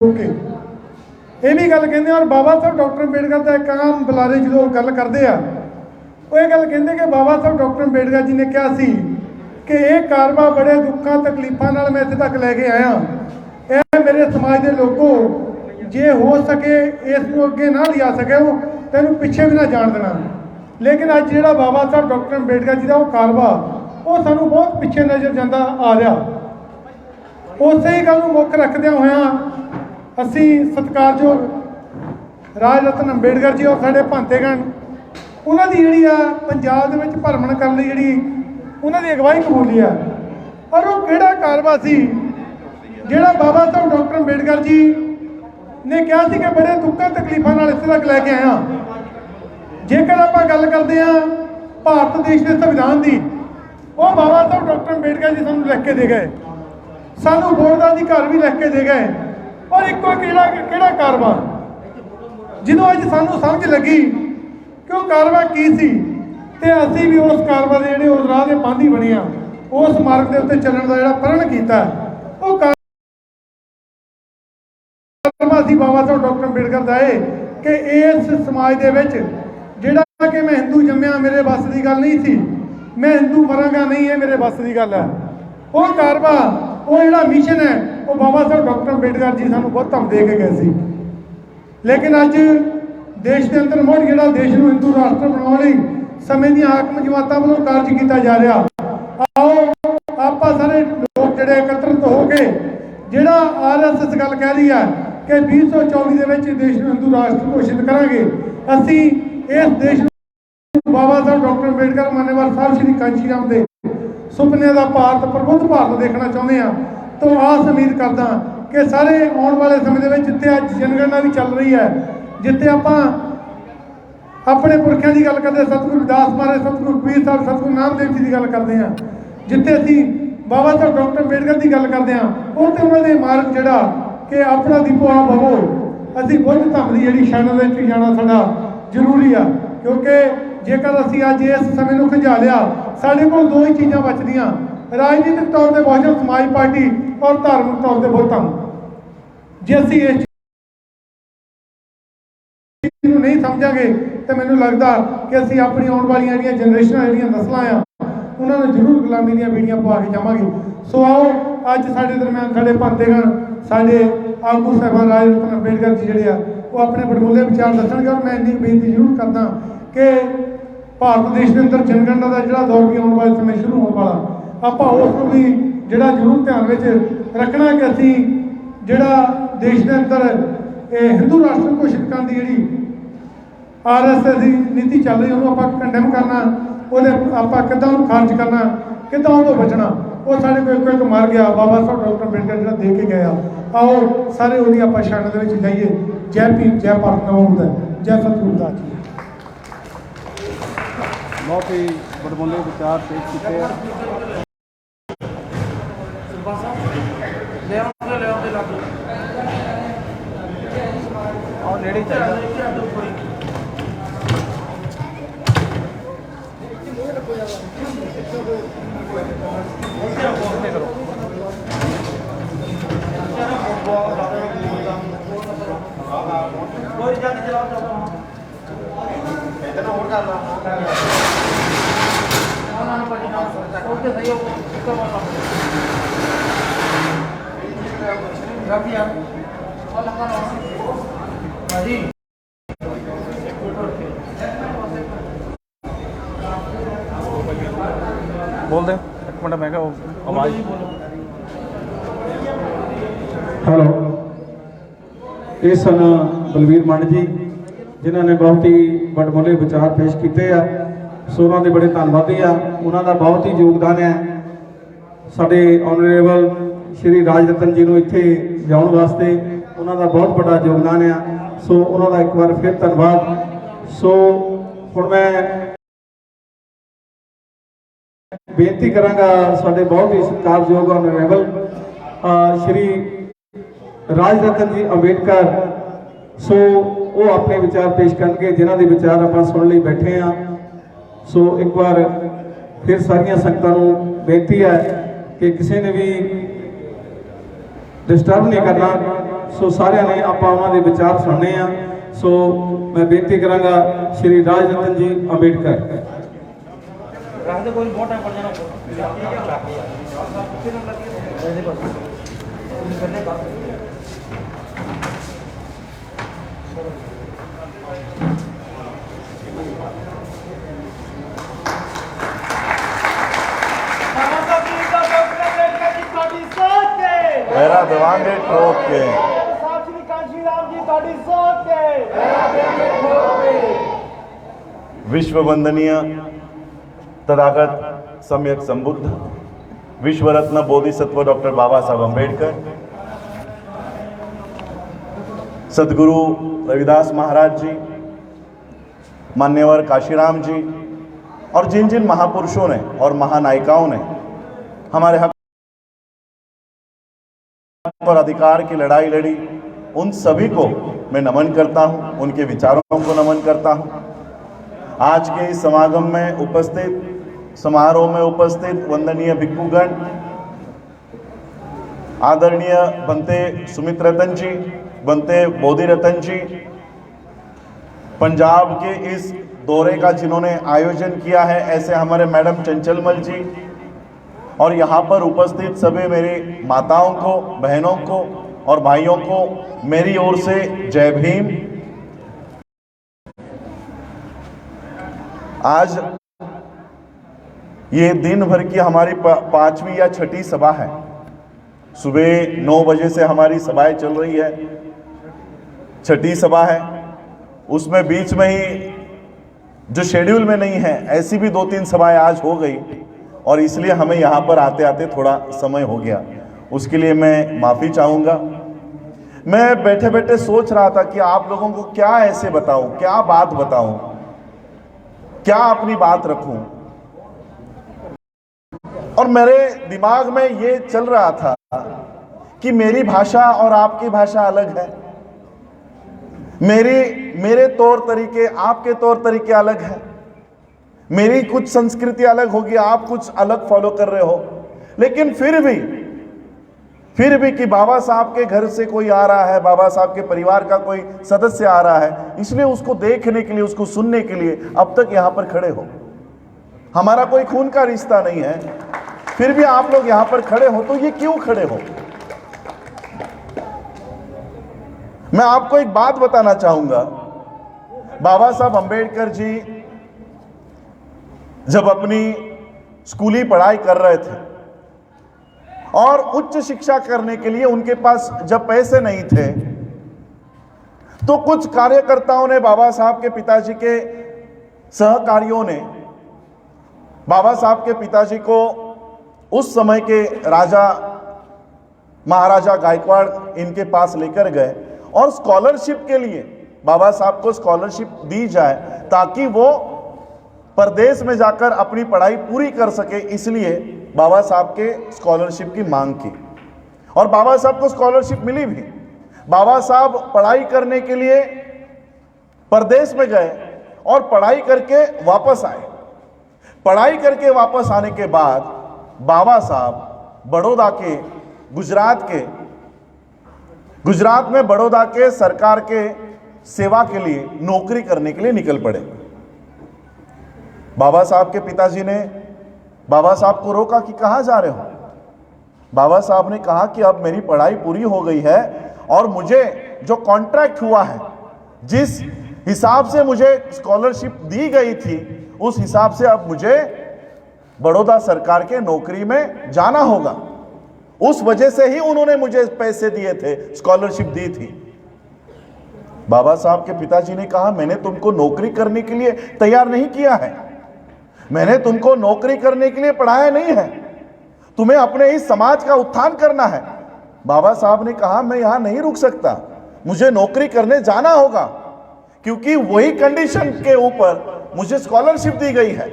Okay ये भी गल कहते और बाबा साहब डॉक्टर अंबेडकर का एक आम बुलारे जो गल करते हैं वो ये गल कहते कि बाबा साहब डॉक्टर अंबेडकर जी ने कहा सी कि यह कारवा बड़े दुखों तकलीफों मैं इत्थे तक लैके आया। यह मेरे समाज के लोगों जे हो सके इस अगे ना लिया सके वो तेन पिछे भी ना जान देना, लेकिन अज जो बाबा साहब डॉक्टर अंबेडकर जी का वो कारवा वो सानू बहुत पिछे नज़र जाता आ रहा। उस ही गल मुख रखद्या होया असी सत्कारयोग राज रतन अंबेडकर जी और साढ़े भांतेगण उन्होंने जी पंजाब के भरमण करने जी उन्होंने अगवाई कबूली है। और वो किहड़ा कारवा सी जिहड़ा बाबा साहब डॉक्टर अंबेडकर जी ने कहा कि बड़े दुखों तकलीफों इस तक लैके आया। जेकर आप गल करते हैं भारत देश के संविधान की, वो बाबा साहब डॉक्टर अंबेडकर जी सानू लिख के दे गए, सानू वोट का अधिकार भी लिख के दे गए। और एक किहड़ा कारवा जिन्हों अज सानू समझ लगी कि वो कारवा की सी ते असी भी उस कारवा के जिहड़े उस राह के पांधी बने आ उस मार्ग के उत्ते चलण का जिहड़ा प्रण किया वो कारवा सी बाबा साहब डॉक्टर अंबेडकर का है कि इस समाज के विच जिहड़ा कि मैं हिंदू जम्मिया मेरे बस की गल नहीं सी, मैं हिंदू मरांगा नहीं है मेरे बस की गल है। वो कारवा वो जिहड़ा मिशन है वो बाबा साहब डॉक्टर अंबेडकर जी सानू बहुत धम दे के गए सी। लेकिन अज देश के अंदर मुड़ जिहड़ा देश को हिंदू राष्ट्र बनाने समय दी हाकम जमातां वालों कार्य किया जा रहा। आओ आप सारे लोग जिहड़े एकत्रित हो गए जिहड़ा RSS गल कह रही है कि 2024 के देश को हिंदू राष्ट्र घोषित करांगे। असी इस देश बाबा साहब डॉक्टर अंबेडकर मान्यवर साहब श्री कांची राम के सुपने का भारत प्रबुद्ध भारत देखना चाहते हैं। तो आस उम्मीद करदा कि सारे आने वाले समय जिते अज जनगणना भी चल रही है, जिते आप अपने पुरखियों की गल करते सतगुरु रविदास महाराज सतगुरु कबीर साहब सतगुरु नामदेव जी की गल करते हैं, जिते असी बाबा साहब डॉक्टर अंबेडकर की गल करते हैं तो उन्होंने मार्ग जोड़ा कि अपना दीपो आ बवो असी बुद्ध धम की जी शरण में जाना साडा जरूरी है। क्योंकि जेकर असी अज इस समय को खिंचा लिया साढ़े को दो ही चीज़ां बचदियां, राजनीतिक तौर पर बहुजन समाज पार्टी और धार्मिक तौर पर बुद्ध। जे असी इस चीज़ नहीं समझांगे तो मैनूं लगता कि असी अपनी आने वाली जिहड़ियां जनरेशनां जिहड़ियां नस्लां आ उन्होंने जरूर गुलामी दी बीड़ियां पवा के जावांगे। सो आओ अज साडे दरम्यान साडे भांतेगण साडे आगू साहिबान राज रतन अंबेडकर जी जिहड़े आ वो अपने बड़बोले विचार दसणगे। और मैं इन्नी बेनती जरूर करदा कि भारत देश के अंदर जनगणना का जिहड़ा दौर भी आने वाले समय शुरू होने वाला आप उसको भी जिहड़ा जरूर ध्यान में रखना कि असी जिहड़ा देश के अंदर हिंदू राष्ट्र घोषित करने की जिहड़ी RSS की नीति चल रही उन्होंने आप कंडेम करना, वो आप किदां खारिज करना, किदां उहतों बचना, वो साढ़े को एक मार गया बाबा साहब डॉक्टर अंबेडकर जिहड़ा दे के गया। आओ सारे उहदी आपां शरण दे विच जाइए। जय भीम जय भारत नमो जय सतगुरु दास जी। बहुत ही बड़बोले विचार पेश किए और नेड़े बोल दे एक मिनट मैं आवाज। हेलो, ये सन बलवीर मंड जी जिन्होंने बहुत ही बड़बोले विचार पेश किए हैं। सो उन्होंने बड़े धन्यवादी आ, उन्होंने बहुत ही योगदान है साडे ऑनरेबल श्री राज रतन जी को इत्थे लियाउण वास्ते उन्होंने बहुत बड़ा योगदान है। सो उन्होंने एक बार फिर धन्यवाद। सो हुण मैं बेनती करांगा साडे बहुत ही सत्कारयोग ऑनरेबल श्री राज रतन जी अंबेडकर सो वो अपने विचार पेश करके जिन्हों के विचार आप सुन लिए बैठे हाँ। सो एक बार फिर सारिया संगतां नूं बेनती है कि किसी ने भी डिस्टर्ब नहीं करना, ਸੋ ਸਾਰਿਆਂ ਨੇ ਆਪਾਂ ਉਹਨਾਂ ਦੇ ਵਿਚਾਰ ਸੁਣਨੇ ਆ। ਸੋ ਮੈਂ ਬੇਨਤੀ ਕਰਾਂਗਾ ਸ਼੍ਰੀ ਰਾਜ ਰਤਨ ਜੀ ਅੰਬੇਡਕਰ। मेरा देवांगे ठोक के विश्व वंदनीय तथागत सम्यक संबुद्ध विश्व रत्न बोधिसत्व डॉक्टर बाबा साहब अंबेडकर, सदगुरु रविदास महाराज जी, मान्यवर काशीराम जी और जिन जिन महापुरुषों ने और महानायिकाओं ने हमारे हक और अधिकार की लड़ाई लड़ी, उन सभी को मैं नमन करता हूं, उनके विचारों को नमन करता हूं। आज के इस समागम में उपस्थित, समारोह में उपस्थित वंदनीय भिक्षुगण, आदरणीय बनते सुमित रतन जी, बनते बोधि रतन जी, पंजाब के इस दौरे का जिन्होंने आयोजन किया है, ऐसे हमारे मैडम चंचलमल जी, और यहाँ पर उपस्थित सभी मेरी माताओं को, बहनों को और भाइयों को मेरी ओर से जय भीम। आज ये दिन भर की हमारी 5वीं या 6ठी सभा है। सुबह 9 बजे से हमारी सभाएं चल रही है, 6ठी सभा है। उसमें बीच में ही जो शेड्यूल में नहीं है, ऐसी भी 2-3 सभाएं आज हो गई और इसलिए हमें यहाँ पर आते आते थोड़ा समय हो गया। उसके लिए मैं माफ़ी चाहूँगा। मैं बैठे बैठे सोच रहा था कि आप लोगों को क्या ऐसे बताऊं, क्या बात बताऊं, क्या अपनी बात रखूं, और मेरे दिमाग में ये चल रहा था कि मेरी भाषा और आपकी भाषा अलग है, मेरे तौर तरीके आपके तौर तरीके अलग हैं, मेरी कुछ संस्कृति अलग होगी, आप कुछ अलग फॉलो कर रहे हो, लेकिन फिर भी कि बाबा साहब के घर से कोई आ रहा है, बाबा साहब के परिवार का कोई सदस्य आ रहा है, इसलिए उसको देखने के लिए, उसको सुनने के लिए अब तक यहाँ पर खड़े हो। हमारा कोई खून का रिश्ता नहीं है, फिर भी आप लोग यहाँ पर खड़े हो, तो ये क्यों खड़े हो? मैं आपको एक बात बताना चाहूंगा। बाबा साहब अंबेडकर जी जब अपनी स्कूली पढ़ाई कर रहे थे और उच्च शिक्षा करने के लिए उनके पास जब पैसे नहीं थे, तो कुछ कार्यकर्ताओं ने, बाबा साहब के पिताजी के सहकारियों ने बाबा साहब के पिताजी को उस समय के राजा महाराजा गायकवाड़ इनके पास लेकर गए और स्कॉलरशिप के लिए बाबा साहब को स्कॉलरशिप दी जाए ताकि वो परदेश में जाकर अपनी पढ़ाई पूरी कर सके। इसलिए बाबा साहब के स्कॉलरशिप की मांग की और बाबा साहब को स्कॉलरशिप मिली भी। बाबा साहब पढ़ाई करने के लिए परदेश में गए और पढ़ाई करके वापस आए। पढ़ाई करके वापस आने के बाद बाबा साहब बड़ौदा के, गुजरात में बड़ौदा के सरकार के सेवा के लिए नौकरी करने के लिए निकल पड़े। बाबा साहब के पिताजी ने बाबा साहब को रोका कि कहाँ जा रहे हो? बाबा साहब ने कहा कि अब मेरी पढ़ाई पूरी हो गई है और मुझे जो कॉन्ट्रैक्ट हुआ है, जिस हिसाब से मुझे स्कॉलरशिप दी गई थी, उस हिसाब से अब मुझे बड़ौदा सरकार के नौकरी में जाना होगा। उस वजह से ही उन्होंने मुझे पैसे दिए थे, स्कॉलरशिप दी थी। बाबा साहब के पिताजी ने कहा, मैंने तुमको नौकरी करने के लिए तैयार नहीं किया है, मैंने तुमको नौकरी करने के लिए पढ़ाया नहीं है, तुम्हें अपने इस समाज का उत्थान करना है। बाबा साहब ने कहा, मैं यहां नहीं रुक सकता, मुझे नौकरी करने जाना होगा, क्योंकि वही कंडीशन के ऊपर मुझे स्कॉलरशिप दी गई है।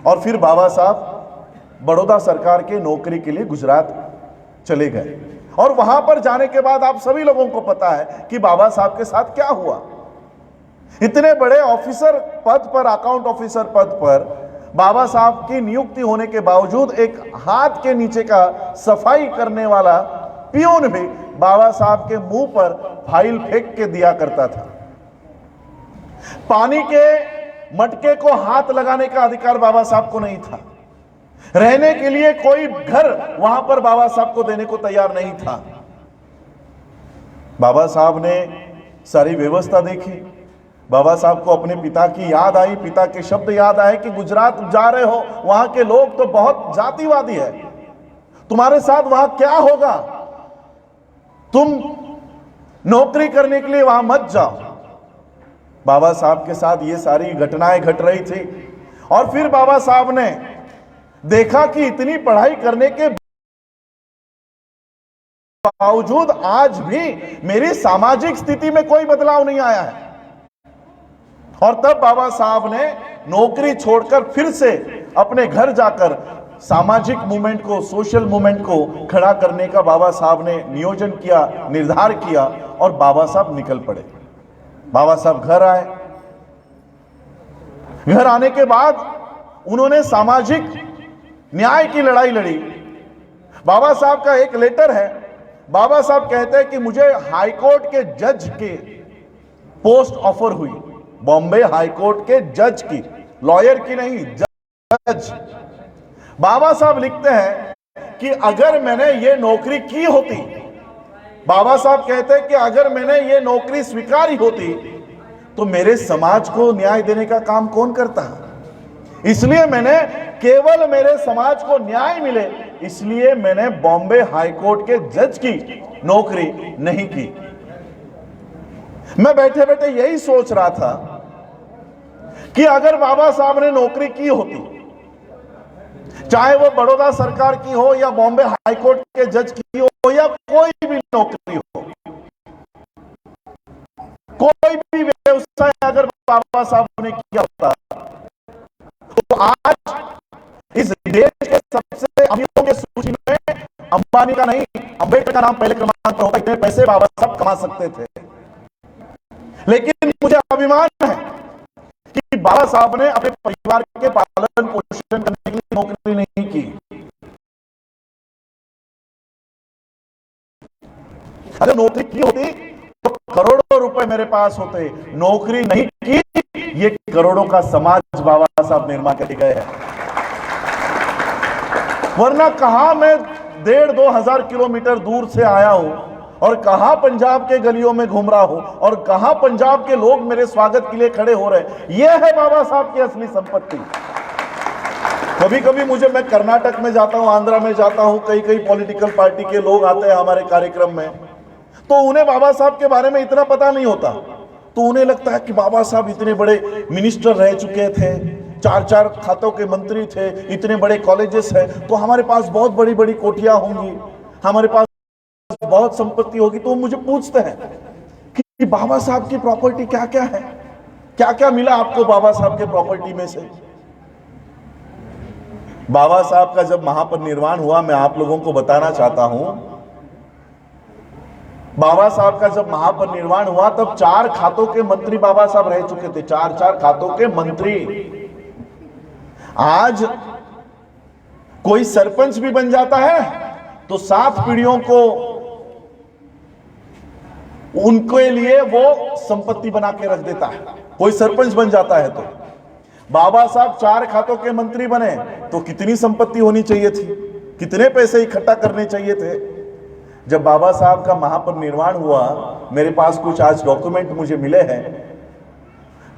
और फिर बाबा साहब बड़ौदा सरकार के नौकरी के लिए गुजरात चले गए और वहां पर जाने के बाद आप सभी लोगों को पता है कि बाबा साहब के साथ क्या हुआ। इतने बड़े ऑफिसर पद पर, अकाउंट ऑफिसर पद पर बाबा साहब की नियुक्ति होने के बावजूद एक हाथ के नीचे का सफाई करने वाला पियून भी बाबा साहब के मुंह पर फाइल फेंक के दिया करता था। पानी के मटके को हाथ लगाने का अधिकार बाबा साहब को नहीं था। रहने के लिए कोई घर वहां पर बाबा साहब को देने को तैयार नहीं था। बाबा साहब ने सारी व्यवस्था देखी। बाबा साहब को अपने पिता की याद आई, पिता के शब्द याद आए कि गुजरात जा रहे हो, वहां के लोग तो बहुत जातिवादी है, तुम्हारे साथ वहां क्या होगा, तुम नौकरी करने के लिए वहां मत जाओ। बाबा साहब के साथ ये सारी घटनाएं घट रही थी। और फिर बाबा साहब ने देखा कि इतनी पढ़ाई करने के बावजूद आज भी मेरी सामाजिक स्थिति में कोई बदलाव नहीं आया है। और तब बाबा साहब ने नौकरी छोड़कर फिर से अपने घर जाकर सामाजिक मूवमेंट को, सोशल मूवमेंट को खड़ा करने का बाबा साहब ने नियोजन किया, निर्धार किया और बाबा साहब निकल पड़े। बाबा साहब घर आए। घर आने के बाद उन्होंने सामाजिक न्याय की लड़ाई लड़ी। बाबा साहब का एक लेटर है। बाबा साहब कहते हैं कि मुझे हाईकोर्ट के जज के पोस्ट ऑफर हुई, बॉम्बे हाईकोर्ट के जज की, लॉयर की नहीं, जज। बाबा साहब लिखते हैं कि अगर मैंने ये नौकरी की होती, बाबा साहब कहते हैं कि अगर मैंने ये नौकरी स्वीकारी होती तो मेरे समाज को न्याय देने का काम कौन करता। इसलिए मैंने केवल मेरे समाज को न्याय मिले इसलिए मैंने बॉम्बे हाईकोर्ट के जज की नौकरी नहीं की। मैं बैठे बैठे यही सोच रहा था कि अगर बाबा साहब ने नौकरी की होती, चाहे वो बड़ौदा सरकार की हो या बॉम्बे हाईकोर्ट के जज की हो या कोई भी नौकरी हो, कोई भी व्यवसाय अगर बाबा साहब ने किया होता तो आज इस देश के सबसे अमीरों की सूची में अंबानी का नहीं, अंबेडकर का नाम पहले क्रमांक पर होता। इतने पैसे बाबा साहब कमा सकते थे। लेकिन मुझे अभिमान है कि बाबा साहब ने अपने परिवार के पालन पोषण करने के लिए नौकरी नहीं की। अगर नौकरी की होती तो करोड़ों रुपए मेरे पास होते। नौकरी नहीं की, ये करोड़ों का समाज बाबा साहब निर्माण करके गए हैं। वरना कहां मैं 1,500-2,000 किलोमीटर दूर से आया हूं और कहां पंजाब के गलियों में घूम रहा हूं और कहां पंजाब के लोग मेरे स्वागत के लिए खड़े हो रहे हैं। यह है बाबा साहब की असली संपत्ति। कभी कभी मैं कर्नाटक में जाता हूं, आंध्रा में जाता हूं, कई पॉलिटिकल पार्टी के लोग आते हैं हमारे कार्यक्रम में, तो उन्हें बाबा साहब के बारे में इतना पता नहीं होता। तो उन्हें लगता है कि बाबा साहब इतने बड़े मिनिस्टर रह चुके थे, 4 खातों के मंत्री थे, इतने बड़े कॉलेजेस हैं, तो हमारे पास बहुत बड़ी बड़ी कोठियां होंगी, हमारे पास बहुत संपत्ति होगी। तो मुझे पूछते हैं कि बाबा साहब की प्रॉपर्टी क्या क्या है, क्या क्या मिला आपको बाबा साहब के प्रॉपर्टी में से। बाबा साहब का जब महापरिनिर्वाण हुआ, मैं आप लोगों को बताना चाहता हूं, बाबा साहब का जब महापरिनिर्वाण हुआ तब 4 खातों के मंत्री बाबा साहब रह चुके थे। 4 खातों के मंत्री। आज कोई सरपंच भी बन जाता है तो 7 पीढ़ियों को उनके लिए वो संपत्ति बना के रख देता है। कोई सरपंच बन जाता है तो बाबा साहब 4 खातों के मंत्री बने तो कितनी संपत्ति होनी चाहिए थी, कितने पैसे इकट्ठा करने चाहिए थे। जब बाबा साहब का महापरिनिर्वाण हुआ, मेरे पास कुछ आज डॉक्यूमेंट मुझे मिले हैं।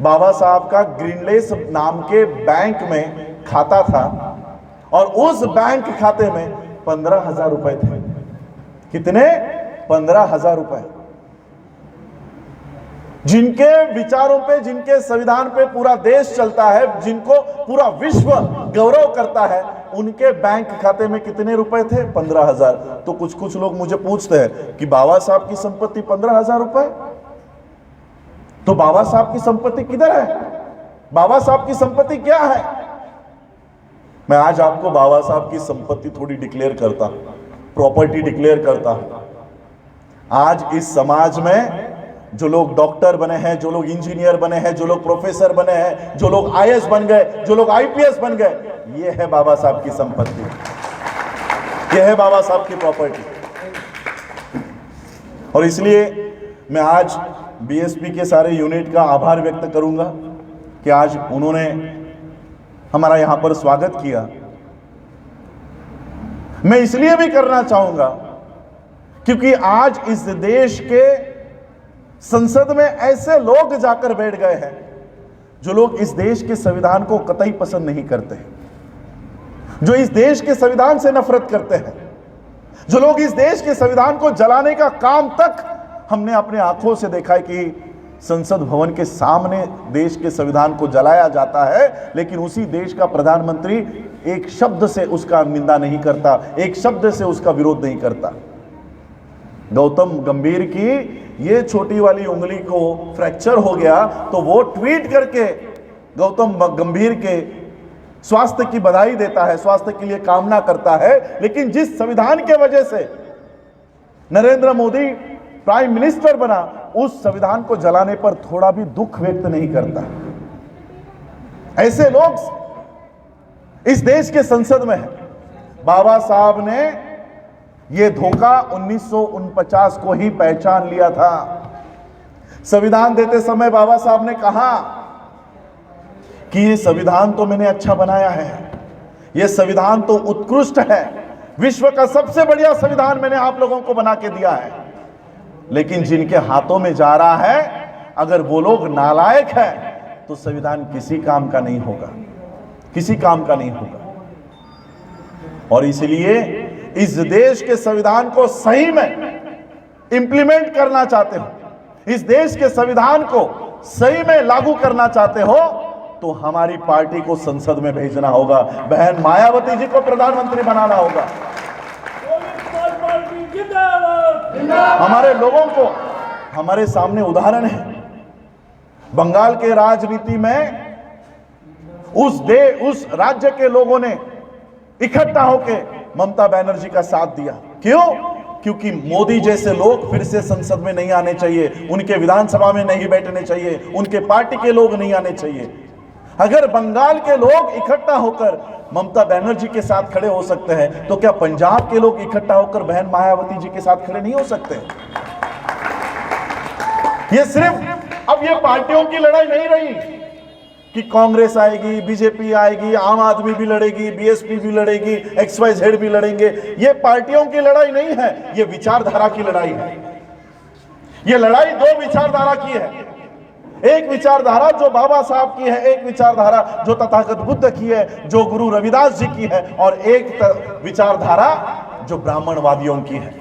बाबा साहब का ग्रीनलेस नाम के बैंक में खाता था और उस बैंक खाते में 15,000 रुपए थे। कितने? 15,000 रुपए। जिनके विचारों पे, जिनके संविधान पे पूरा देश चलता है, जिनको पूरा विश्व गौरव करता है, उनके बैंक खाते में कितने रुपए थे? 15,000। तो कुछ लोग मुझे पूछते हैं कि बाबा साहब की संपत्ति 15,000 रुपए, तो बाबा साहब की संपत्ति किधर है? बाबा साहब की संपत्ति क्या है? मैं आज आपको बाबा साहब की संपत्ति थोड़ी डिक्लेयर करता हूं, प्रॉपर्टी डिक्लेयर करता हूं। आज इस समाज में जो लोग डॉक्टर बने हैं, जो लोग इंजीनियर बने हैं, जो लोग प्रोफेसर बने हैं, जो लोग आईएएस बन गए, जो लोग आईपीएस बन गए, ये है बाबा साहब की संपत्ति, ये है बाबा साहब की प्रॉपर्टी। और इसलिए मैं आज बीएसपी के सारे यूनिट का आभार व्यक्त करूंगा कि आज उन्होंने हमारा यहां पर स्वागत किया। मैं इसलिए भी करना चाहूंगा क्योंकि आज इस देश के संसद में ऐसे लोग जाकर बैठ गए हैं जो लोग इस देश के संविधान को कतई पसंद नहीं करते, जो इस देश के संविधान से नफरत करते हैं, जो लोग इस देश के संविधान को जलाने का काम तक हमने अपने आंखों से देखा है कि संसद भवन के सामने देश के संविधान को जलाया जाता है, लेकिन उसी देश का प्रधानमंत्री एक शब्द से उसका निंदा नहीं करता, एक शब्द से उसका विरोध नहीं करता। गौतम गंभीर की ये छोटी वाली उंगली को फ्रैक्चर हो गया तो वो ट्वीट करके गौतम गंभीर के स्वास्थ्य की बधाई देता है, स्वास्थ्य के लिए कामना करता है, लेकिन जिस संविधान के वजह से नरेंद्र मोदी प्राइम मिनिस्टर बना, उस संविधान को जलाने पर थोड़ा भी दुख व्यक्त नहीं करता। ऐसे लोग इस देश के संसद में हैं। बाबा साहब ने यह धोखा 1949 को ही पहचान लिया था। संविधान देते समय बाबा साहब ने कहा कि ये संविधान तो मैंने अच्छा बनाया है, यह संविधान तो उत्कृष्ट है, विश्व का सबसे बढ़िया संविधान मैंने आप लोगों को बना के दिया है, लेकिन जिनके हाथों में जा रहा है अगर वो लोग नालायक है तो संविधान किसी काम का नहीं होगा, किसी काम का नहीं होगा। और इसलिए इस देश के संविधान को सही में इंप्लीमेंट करना चाहते हो, इस देश के संविधान को सही में लागू करना चाहते हो, तो हमारी पार्टी को संसद में भेजना होगा, बहन मायावती जी को प्रधानमंत्री बनाना होगा। हमारे लोगों को, हमारे सामने उदाहरण है, बंगाल के राजनीति में उस राज्य के लोगों ने इकट्ठा होकर ममता बनर्जी का साथ दिया। क्यों? क्योंकि मोदी जैसे लोग फिर से संसद में नहीं आने चाहिए, उनके विधानसभा में नहीं बैठने चाहिए, उनके पार्टी के लोग नहीं आने चाहिए। अगर बंगाल के लोग इकट्ठा होकर ममता बनर्जी के साथ खड़े हो सकते हैं, तो क्या पंजाब के लोग इकट्ठा होकर बहन मायावती जी के साथ खड़े नहीं हो सकते? ये सिर्फ अब ये पार्टियों की लड़ाई नहीं रही कि कांग्रेस आएगी, बीजेपी आएगी, आम आदमी भी लड़ेगी, बीएसपी भी लड़ेगी, XYZ भी लड़ेंगे। ये पार्टियों की लड़ाई नहीं है, ये विचारधारा की लड़ाई है। ये लड़ाई दो विचारधारा की है, एक विचारधारा जो बाबा साहब की है, एक विचारधारा जो तथागत बुद्ध की है, जो गुरु रविदास जी की है, और एक विचारधारा जो ब्राह्मणवादियों की है।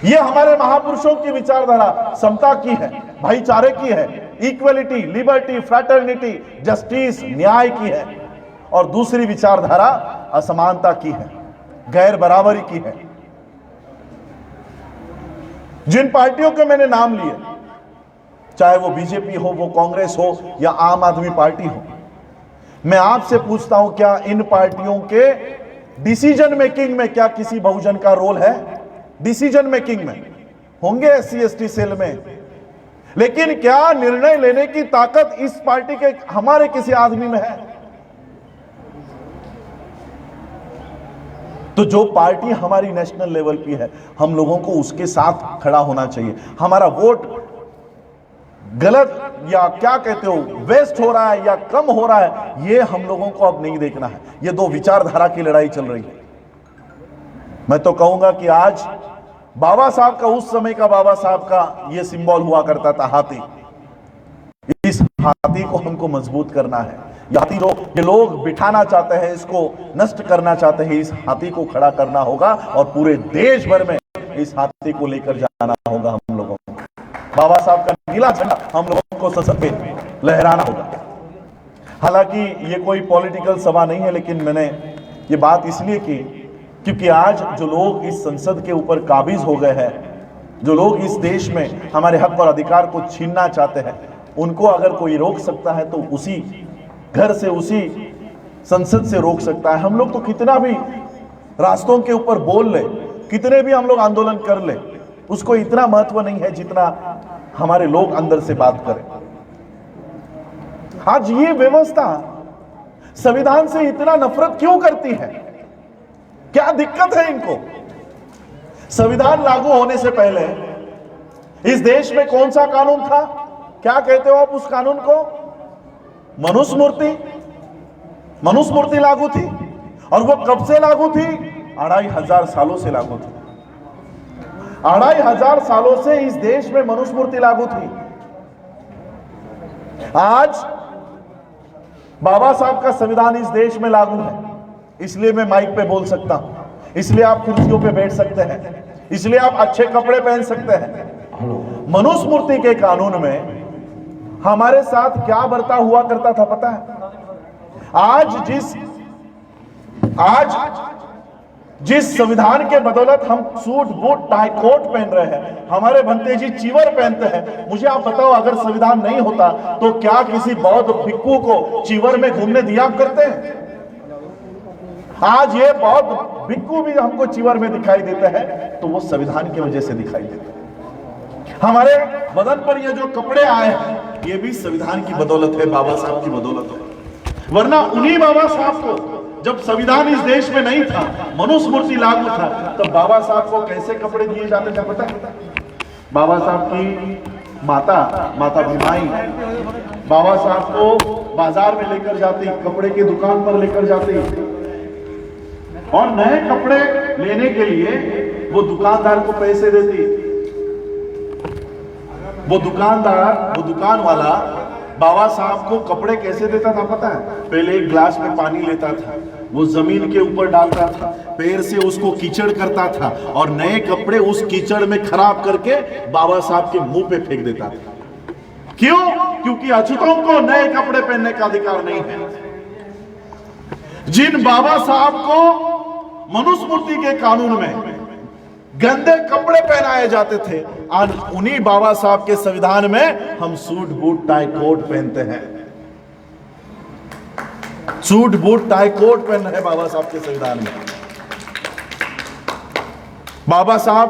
ये हमारे महापुरुषों की विचारधारा समता की है, भाईचारे की है, इक्वलिटी, लिबर्टी, फ्रैटर्निटी, जस्टिस, न्याय की है। और दूसरी विचारधारा असमानता की है, गैर बराबरी की है। जिन पार्टियों के मैंने नाम लिए, चाहे वो बीजेपी हो, वो कांग्रेस हो या आम आदमी पार्टी हो, मैं आपसे पूछता हूं, क्या इन पार्टियों के डिसीजन मेकिंग में क्या किसी बहुजन का रोल है? डिसीजन मेकिंग में होंगे SC ST सेल में, लेकिन क्या निर्णय लेने की ताकत इस पार्टी के हमारे किसी आदमी में है? तो जो पार्टी हमारी नेशनल लेवल की है, हम लोगों को उसके साथ खड़ा होना चाहिए। हमारा वोट गलत या क्या कहते हो वेस्ट हो रहा है या कम हो रहा है, ये हम लोगों को अब नहीं देखना है। ये दो विचारधारा की लड़ाई चल रही है। मैं तो कहूंगा कि आज बाबा साहब का, उस समय का बाबा साहब का ये सिंबल हुआ करता था हाथी, इस हाथी को हमको मजबूत करना है। ये हाथी जो ये लोग बिठाना चाहते हैं, इसको नष्ट करना चाहते हैं, इस हाथी को खड़ा करना होगा और पूरे देश भर में इस हाथी को लेकर जाना होगा हम लोगों को। बाबा साहब का नीला झंडा हम लोगों को संसद में लहराना होगा। हालांकि ये कोई पॉलिटिकल सभा नहीं है, लेकिन मैंने ये बात इसलिए की क्योंकि आज जो लोग इस संसद के ऊपर काबिज हो गए हैं, जो लोग इस देश में हमारे हक और अधिकार को छीनना चाहते हैं, उनको अगर कोई रोक सकता है तो उसी घर से, उसी संसद से रोक सकता है। हम लोग तो कितना भी रास्तों के ऊपर बोल ले, कितने भी हम लोग आंदोलन कर ले, उसको इतना महत्व नहीं है जितना हमारे लोग अंदर से बात करें। आज ये व्यवस्था संविधान से इतना नफरत क्यों करती है? क्या दिक्कत है इनको? संविधान लागू होने से पहले इस देश में कौन सा कानून था? क्या कहते हो आप उस कानून को? मनुस्मृति। मनुस्मृति लागू थी। और वो कब से लागू थी? 2500 सालों से लागू थी। 2500 सालों से इस देश में मनुस्मृति लागू थी। आज बाबा साहब का संविधान इस देश में लागू है, इसलिए मैं माइक पे बोल सकता हूं, इसलिए आप कुर्सियों पे बैठ सकते हैं, इसलिए आप अच्छे कपड़े पहन सकते हैं। मनुस्मृति के कानून में हमारे साथ क्या बर्ताव हुआ करता था पता है? आज जिस संविधान के बदौलत हम सूट बूट टाई कोट पहन रहे हैं, हमारे भंते जी चीवर पहनते हैं, मुझे आप बताओ अगर संविधान नहीं होता तो क्या किसी बौद्ध भिक्खु को चीवर में घूमने दिया करते हैं? आज ये बौद्ध भिक्खु भी हमको चीवर में दिखाई देते हैं, तो वो संविधान की वजह से दिखाई देते हैं। हमारे बदन पर ये जो कपड़े आए हैं, ये भी संविधान की बदौलत है, बाबा साहब की बदौलत है। वरना उन्हीं बाबा साहब को जब संविधान इस देश में नहीं था, मनुस्मृति लागू था, तब बाबा साहब को कैसे कपड़े दिए जाते थे पता है? बाबा साहब की माता भीमाई बाबा साहब को बाजार में लेकर जाती, कपड़े की दुकान पर लेकर जाती, और नए कपड़े लेने के लिए वो दुकानदार को पैसे देती। वो दुकान वाला बाबा साहब को कपड़े कैसे देता था पता है? पहले एक ग्लास में पानी लेता था, वो जमीन के ऊपर डालता था, पैर से उसको कीचड़ करता था, और नए कपड़े उस कीचड़ में खराब करके बाबा साहब के मुंह पे फेंक देता था। क्यों? क्योंकि अछूतों को नए कपड़े पहनने का अधिकार नहीं है। जिन बाबा साहब को मनुस्मृति के कानून में गंदे कपड़े पहनाए जाते थे, आज उन्हीं बाबा साहब के संविधान में हम सूट बूट टाई कोट पहनते हैं। सूट बूट टाई कोट पहन रहे बाबा साहब के संविधान में। बाबा साहब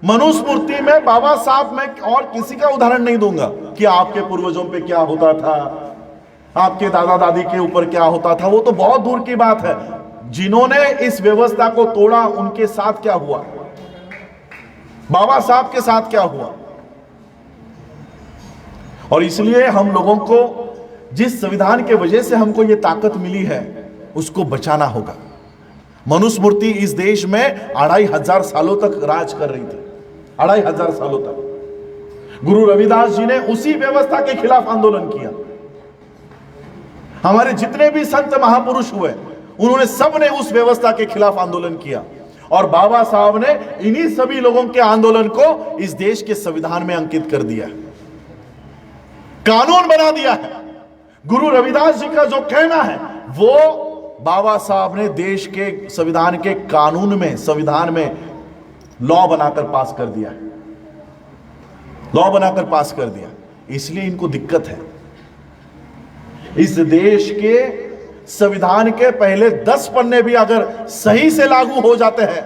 मनुस्मृति में, बाबा साहब में और किसी का उदाहरण नहीं दूंगा कि आपके पूर्वजों पे क्या होता था, आपके दादा दादी के ऊपर क्या होता था, वो तो बहुत दूर की बात है। जिन्होंने इस व्यवस्था को तोड़ा उनके साथ क्या हुआ, बाबा साहब के साथ क्या हुआ। और इसलिए हम लोगों को जिस संविधान के वजह से हमको ये ताकत मिली है, उसको बचाना होगा। मनुस्मृति इस देश में 2500 सालों तक राज कर रही थी, 2500 सालों तक। गुरु रविदास जी ने उसी व्यवस्था के खिलाफ आंदोलन किया। हमारे जितने भी संत महापुरुष हुए, उन्होंने सबने उस व्यवस्था के खिलाफ आंदोलन किया, और बाबा साहब ने इन्हीं सभी लोगों के आंदोलन को इस देश के संविधान में अंकित कर दिया, कानून बना दिया है। गुरु रविदास जी का जो कहना है, वो बाबा साहब ने देश के संविधान के कानून में, संविधान में लॉ बनाकर पास कर दिया, लॉ बनाकर पास कर दिया। इसलिए इनको दिक्कत है। इस देश के संविधान के पहले 10 पन्ने भी अगर सही से लागू हो जाते हैं,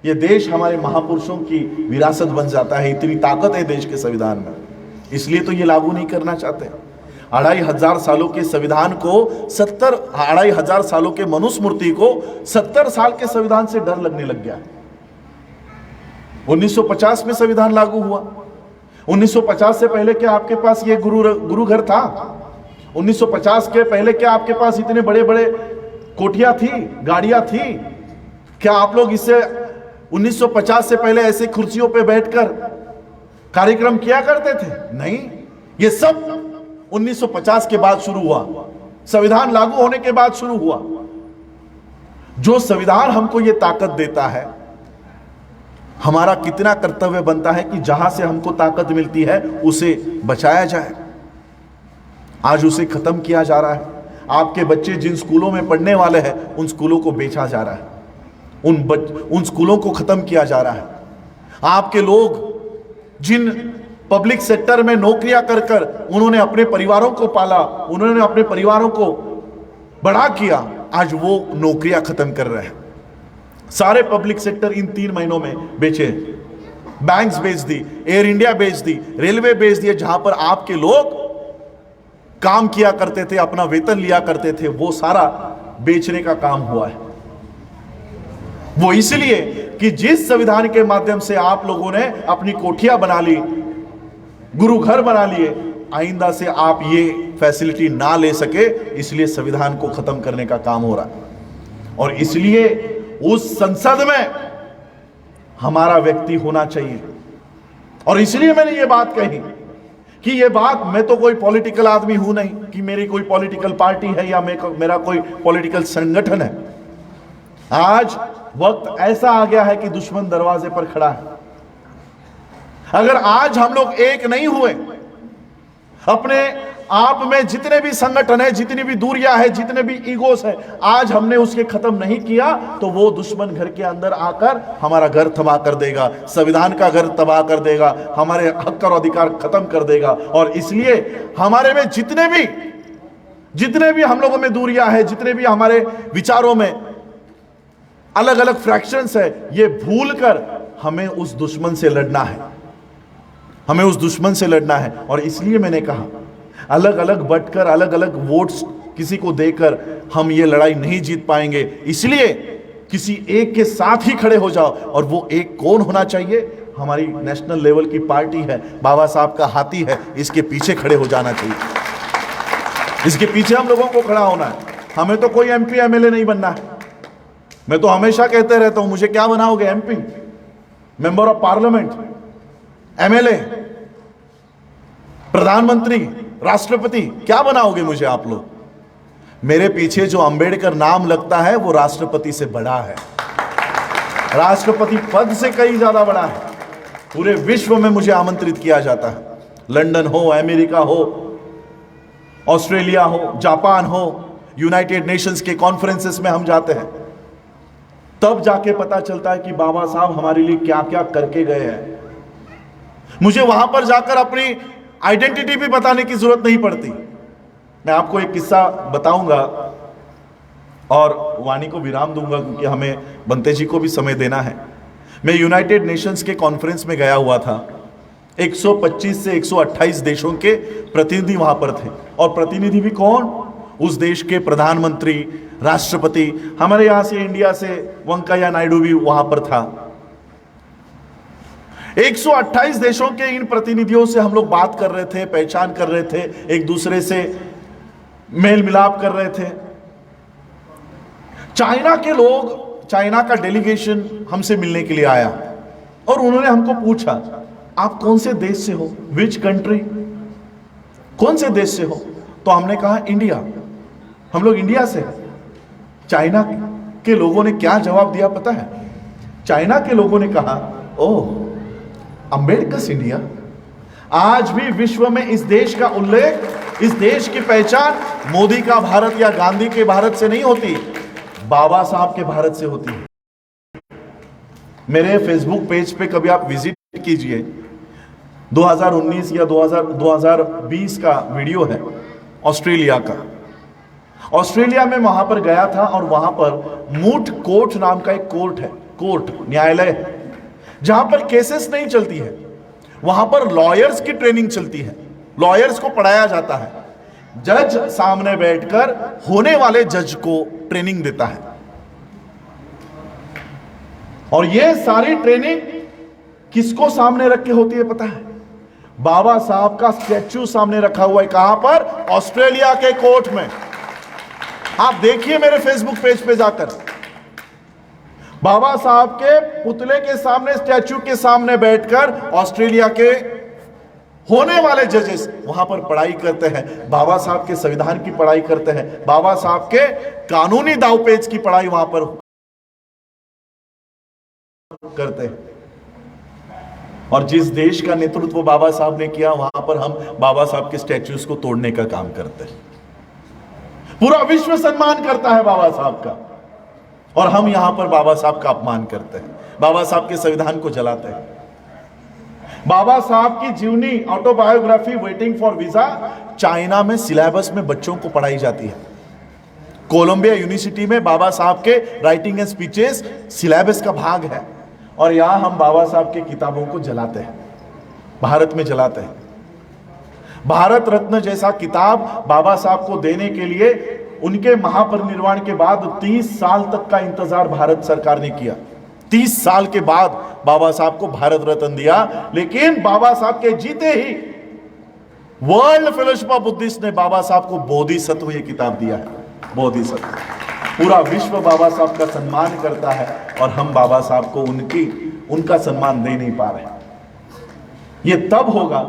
यह देश हमारे महापुरुषों की विरासत बन जाता है। इतनी ताकत है देश के संविधान में, इसलिए तो ये लागू नहीं करना चाहते। 2500 सालों के संविधान को 2500 सालों के मनुस्मृति को 70 साल के संविधान से डर लगने लग गया। 1950 में संविधान लागू हुआ। 1950 से पहले क्या आपके पास ये गुरु घर था? 1950 के पहले क्या आपके पास इतने बड़े बड़े कोठियां थी, गाड़ियां थी? क्या आप लोग इससे 1950 से पहले ऐसे कुर्सियों पे बैठकर कार्यक्रम किया करते थे? नहीं, ये सब 1950 के बाद शुरू हुआ, संविधान लागू होने के बाद शुरू हुआ। जो संविधान हमको ये ताकत देता है, हमारा कितना कर्तव्य बनता है कि जहां से हमको ताकत मिलती है उसे बचाया जाए। आज उसे खत्म किया जा रहा है। आपके बच्चे जिन स्कूलों में पढ़ने वाले हैं, उन स्कूलों को बेचा जा रहा है, उन स्कूलों को खत्म किया जा रहा है। आपके लोग जिन पब्लिक सेक्टर में नौकरियां कर कर उन्होंने अपने परिवारों को पाला, उन्होंने अपने परिवारों को बड़ा किया, आज वो नौकरियां खत्म कर रहे हैं। सारे पब्लिक सेक्टर इन 3 महीनों में बेचे। बैंक्स बेच दी, एयर इंडिया बेच दी, रेलवे बेच दिए। जहां पर आपके लोग काम किया करते थे, अपना वेतन लिया करते थे, वो सारा बेचने का काम हुआ है। वो इसलिए कि जिस संविधान के माध्यम से आप लोगों ने अपनी कोठियां बना ली, गुरु घर बना लिए, आइंदा से आप ये फैसिलिटी ना ले सके, इसलिए संविधान को खत्म करने का काम हो रहा है। और इसलिए उस संसद में हमारा व्यक्ति होना चाहिए। और इसलिए मैंने ये बात कही कि ये बात, मैं तो कोई पॉलिटिकल आदमी हूं नहीं कि मेरी कोई पॉलिटिकल पार्टी है या मेरा कोई पॉलिटिकल संगठन है। आज वक्त ऐसा आ गया है कि दुश्मन दरवाजे पर खड़ा है। अगर आज हम लोग एक नहीं हुए, अपने आप में जितने भी संगठन है, जितनी भी दूरियां है, जितने भी ईगोस है, आज हमने उसके खत्म नहीं किया तो वो दुश्मन घर के अंदर आकर हमारा घर तबाह कर देगा, संविधान का घर तबाह कर देगा, हमारे हक और अधिकार खत्म कर देगा। और इसलिए हमारे में जितने भी हम लोगों में दूरियां है, जितने भी हमारे विचारों में अलग अलग फ्रैक्शंस है, ये भूलकर हमें उस दुश्मन से लड़ना है, हमें उस दुश्मन से लड़ना है। और इसलिए मैंने कहा, अलग अलग बंटकर, अलग अलग वोट्स किसी को देकर हम ये लड़ाई नहीं जीत पाएंगे। इसलिए किसी एक के साथ ही खड़े हो जाओ। और वो एक कौन होना चाहिए? हमारी नेशनल लेवल की पार्टी है, बाबा साहब का हाथी है, इसके पीछे खड़े हो जाना चाहिए। इसके पीछे हम लोगों को खड़ा होना है। हमें तो कोई एमपी एमएलए नहीं बनना है। मैं तो हमेशा कहते रहता हूं, मुझे क्या बनाओगे? MP, member of parliament, MLA, प्रधानमंत्री, राष्ट्रपति, क्या बनाओगे मुझे आप लोग? मेरे पीछे जो अंबेडकर नाम लगता है वो राष्ट्रपति से बड़ा है, राष्ट्रपति पद से कई ज्यादा बड़ा है। पूरे विश्व में मुझे आमंत्रित किया जाता है, लंदन हो, अमेरिका हो, ऑस्ट्रेलिया हो, जापान हो, यूनाइटेड नेशंस के कॉन्फ्रेंसेस में हम जाते हैं। तब जाके पता चलता है कि बाबा साहब हमारे लिए क्या क्या करके गए हैं। मुझे वहां पर जाकर अपनी आइडेंटिटी भी बताने की जरूरत नहीं पड़ती। मैं आपको एक किस्सा बताऊंगा और वाणी को विराम दूंगा, क्योंकि हमें बंते जी को भी समय देना है। मैं यूनाइटेड नेशंस के कॉन्फ्रेंस में गया हुआ था। 125 से 128 देशों के प्रतिनिधि वहां पर थे। और प्रतिनिधि भी कौन? उस देश के प्रधानमंत्री, राष्ट्रपति। हमारे यहां से, इंडिया से वेंकैया नायडू भी वहां पर था। 128 देशों के इन प्रतिनिधियों से हम लोग बात कर रहे थे, पहचान कर रहे थे, एक दूसरे से मेल मिलाप कर रहे थे। चाइना के लोग, चाइना का डेलीगेशन हमसे मिलने के लिए आया और उन्होंने हमको पूछा, आप कौन से देश से हो? Which country? कौन से देश से हो? तो हमने कहा इंडिया, हम लोग इंडिया से हैं। चाइना के लोगों ने क्या जवाब दिया पता है? चाइना के लोगों ने कहा, ओह, अंबेडकर इंडिया। आज भी विश्व में इस देश का उल्लेख, इस देश की पहचान मोदी का भारत या गांधी के भारत से नहीं होती, बाबा साहब के भारत से होती है। मेरे फेसबुक पेज पे कभी आप विजिट कीजिए, 2019 या 2020 का वीडियो है ऑस्ट्रेलिया का। ऑस्ट्रेलिया में वहां पर गया था और वहां पर मूट कोर्ट नाम का एक कोर्ट है, कोर्ट न्यायालय है, जहां पर केसेस नहीं चलती है, वहां पर लॉयर्स की ट्रेनिंग चलती है, लॉयर्स को पढ़ाया जाता है। जज सामने बैठकर होने वाले जज को ट्रेनिंग देता है। और यह सारी ट्रेनिंग किसको सामने रख के होती है पता है? बाबा साहब का स्टैच्यू सामने रखा हुआ है। कहां पर? ऑस्ट्रेलिया के कोर्ट में। आप देखिए मेरे फेसबुक पेज पे जाकर, बाबा साहब के पुतले के सामने, स्टैच्यू के सामने बैठकर ऑस्ट्रेलिया के होने वाले जजेस वहां पर पढ़ाई करते हैं, बाबा साहब के संविधान की पढ़ाई करते हैं, बाबा साहब के कानूनी दावपेच की पढ़ाई वहां पर करते हैं। और जिस देश का नेतृत्व बाबा साहब ने किया, वहां पर हम बाबा साहब के स्टैच्यूज को तोड़ने का काम करते हैं। पूरा विश्व सम्मान करता है बाबा साहब का, और हम यहां पर बाबा साहब का अपमान करते हैं, बाबा साहब के संविधान को जलाते हैं। बाबा साहब की जीवनी, autobiography, waiting for visa, China में सिलेबस में बच्चों को पढ़ाई जाती है। कोलंबिया यूनिवर्सिटी में बाबा साहब के राइटिंग एंड स्पीचेस सिलेबस का भाग है। और यहां हम बाबा साहब की किताबों को जलाते हैं, भारत में जलाते हैं। भारत रत्न जैसा किताब बाबा साहब को देने के लिए उनके महापरिनिर्वाण के बाद 30 साल तक का इंतजार भारत सरकार ने किया। 30 साल के बाद बाबा साहब को भारत रत्न दिया, लेकिन बाबा साहब के जीते ही वर्ल्ड फेलोशिप ऑफ बुद्धिस्ट ने बाबा साहब को बोधिसत्व ये किताब दिया है। बोधिसत्व पूरा विश्व बाबा साहब का सम्मान करता है और हम बाबा साहब को उनका सम्मान दे नहीं पा रहे। ये तब होगा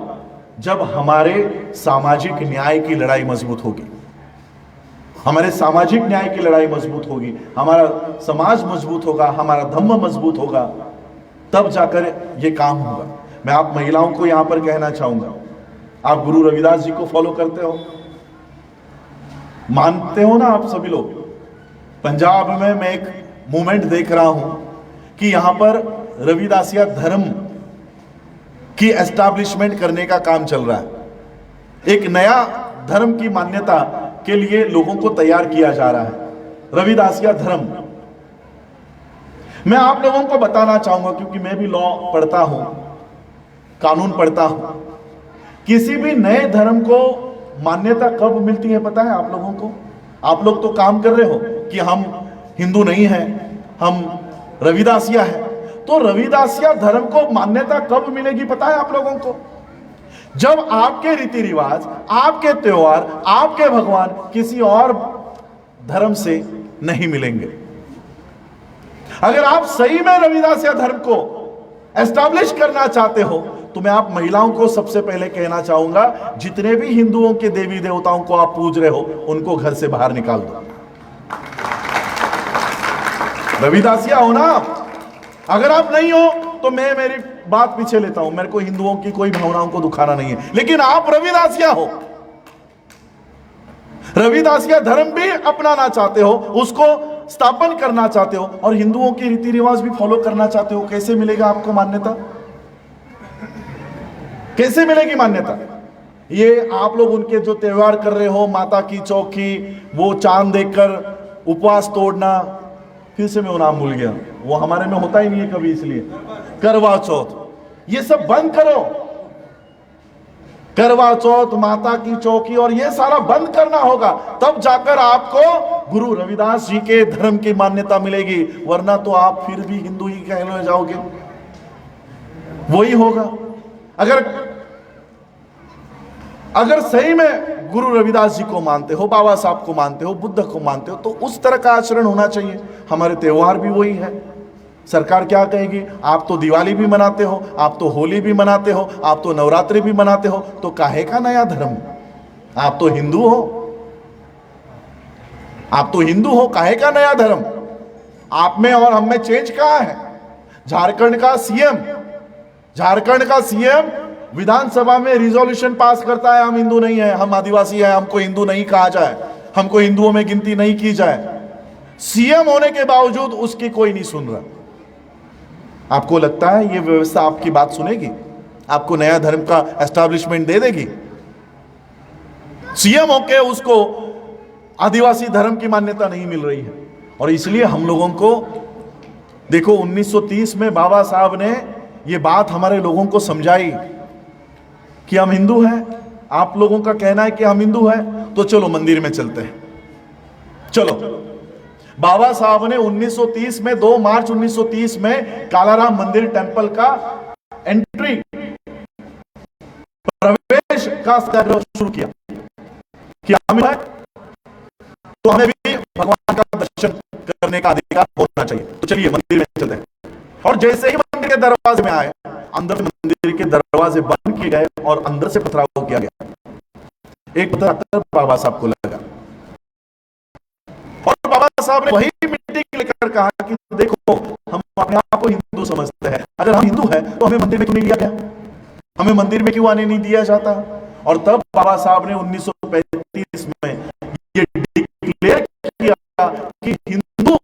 जब हमारे सामाजिक न्याय की लड़ाई मजबूत होगी, हमारे सामाजिक न्याय की लड़ाई मजबूत होगी, हमारा समाज मजबूत होगा, हमारा धम्म मजबूत होगा, तब जाकर ये काम होगा। मैं आप महिलाओं को यहां पर कहना चाहूंगा, आप गुरु रविदास जी को फॉलो करते हो, मानते हो ना आप सभी लोग। पंजाब में मैं एक मूवमेंट देख रहा हूं कि यहां पर रविदासिया धर्म की एस्टैब्लिशमेंट करने का काम चल रहा है। एक नया धर्म की मान्यता के लिए लोगों को तैयार किया जा रहा है, रविदासिया धर्म। मैं आप लोगों को बताना चाहूंगा, क्योंकि मैं भी लॉ पढ़ता हूं, कानून पढ़ता हूं, किसी भी नए धर्म को मान्यता कब मिलती है पता है आप लोगों को? आप लोग तो काम कर रहे हो कि हम हिंदू नहीं हैं, हम रविदासिया है, तो रविदासिया धर्म को मान्यता कब मिलेगी पता है आप लोगों को? जब आपके रीति रिवाज, आपके त्योहार, आपके भगवान किसी और धर्म से नहीं मिलेंगे। अगर आप सही में रविदासिया धर्म को एस्टैब्लिश करना चाहते हो तो मैं आप महिलाओं को सबसे पहले कहना चाहूंगा, जितने भी हिंदुओं के देवी देवताओं को आप पूज रहे हो उनको घर से बाहर निकाल दो। रविदासिया हो ना आप? अगर आप नहीं हो तो मैं मेरी बात पीछे लेता हूं, मेरे को हिंदुओं की कोई भावनाओं को दुखाना नहीं है, लेकिन आप रविदासिया हो, रविदासिया धर्म भी अपनाना चाहते हो, उसको स्थापन करना चाहते हो और हिंदुओं के रीति रिवाज भी फॉलो करना चाहते हो, कैसे मिलेगा आपको मान्यता? कैसे मिलेगी मान्यता? ये आप लोग उनके जो त्योहार कर रहे हो, माता की चौकी, वो चांद देखकर उपवास तोड़ना, फिर से मैं वो नाम भूल गया, वो हमारे में होता ही नहीं है कभी, इसलिए करवा चौथ, ये सब बंद करो। करवा चौथ, माता की चौकी और ये सारा बंद करना होगा, तब जाकर आपको गुरु रविदास जी के धर्म की मान्यता मिलेगी, वरना तो आप फिर भी हिंदू ही कहने जाओगे। वही होगा। अगर सही में गुरु रविदास जी को मानते हो, बाबा साहब को मानते हो, बुद्ध को मानते हो, तो उस तरह का आचरण होना चाहिए। हमारे त्योहार भी वही है। सरकार क्या कहेगी? आप तो दिवाली भी मनाते हो, आप तो होली भी मनाते हो, आप तो नवरात्रि भी मनाते हो, तो काहे का नया धर्म? आप तो हिंदू हो, आप तो हिंदू हो, काहे का नया धर्म? आप में और हम में चेंज कहां है? झारखंड का सीएम विधानसभा में रिजोल्यूशन पास करता है, हम हिंदू नहीं है, हम आदिवासी है, हमको हिंदू नहीं कहा जाए, हमको हिंदुओं में गिनती नहीं की जाए। सीएम होने के बावजूद उसकी कोई नहीं सुन रहा। आपको लगता है ये व्यवस्था आपकी बात सुनेगी? आपको नया धर्म का एस्टैब्लिशमेंट दे देगी? सीएम होके उसको आदिवासी धर्म की मान्यता नहीं मिल रही है। और इसलिए हम लोगों को देखो, 1930 में बाबा साहब ने ये बात हमारे लोगों को समझाई कि हम हिंदू हैं। आप लोगों का कहना है कि हम हिंदू हैं, तो चलो मंदिर में चलते हैं। चलो, बाबा साहब ने 1930 में 2 मार्च 1930 में कालाराम मंदिर टेंपल का एंट्री, प्रवेश का सत्याग्रह शुरू किया कि हमें तो हमें भी भगवान का दर्शन करने का अधिकार होना चाहिए। तो चलिए मंदिर में चलते हैं। और जैसे ही मंदिर के दरवाजे में आए, अंदर से मंदिर के दरवाजे बंद किए गए और अंदर से पथराव किया गया। एक पत्थर बाबा साहब को लगा और बाबा साहब ने वही मीटिंग लेकर कहा कि देखो, हम अपने आप को हिंदू समझते हैं, अगर हम हिंदू हैं तो हमें मंदिर में क्यों नहीं लिया गया, हमें मंदिर में क्यों आने नहीं दिया जाता। और तब बाबा साहब ने 1935 में ये डिक्लेयर किया कि हिंदू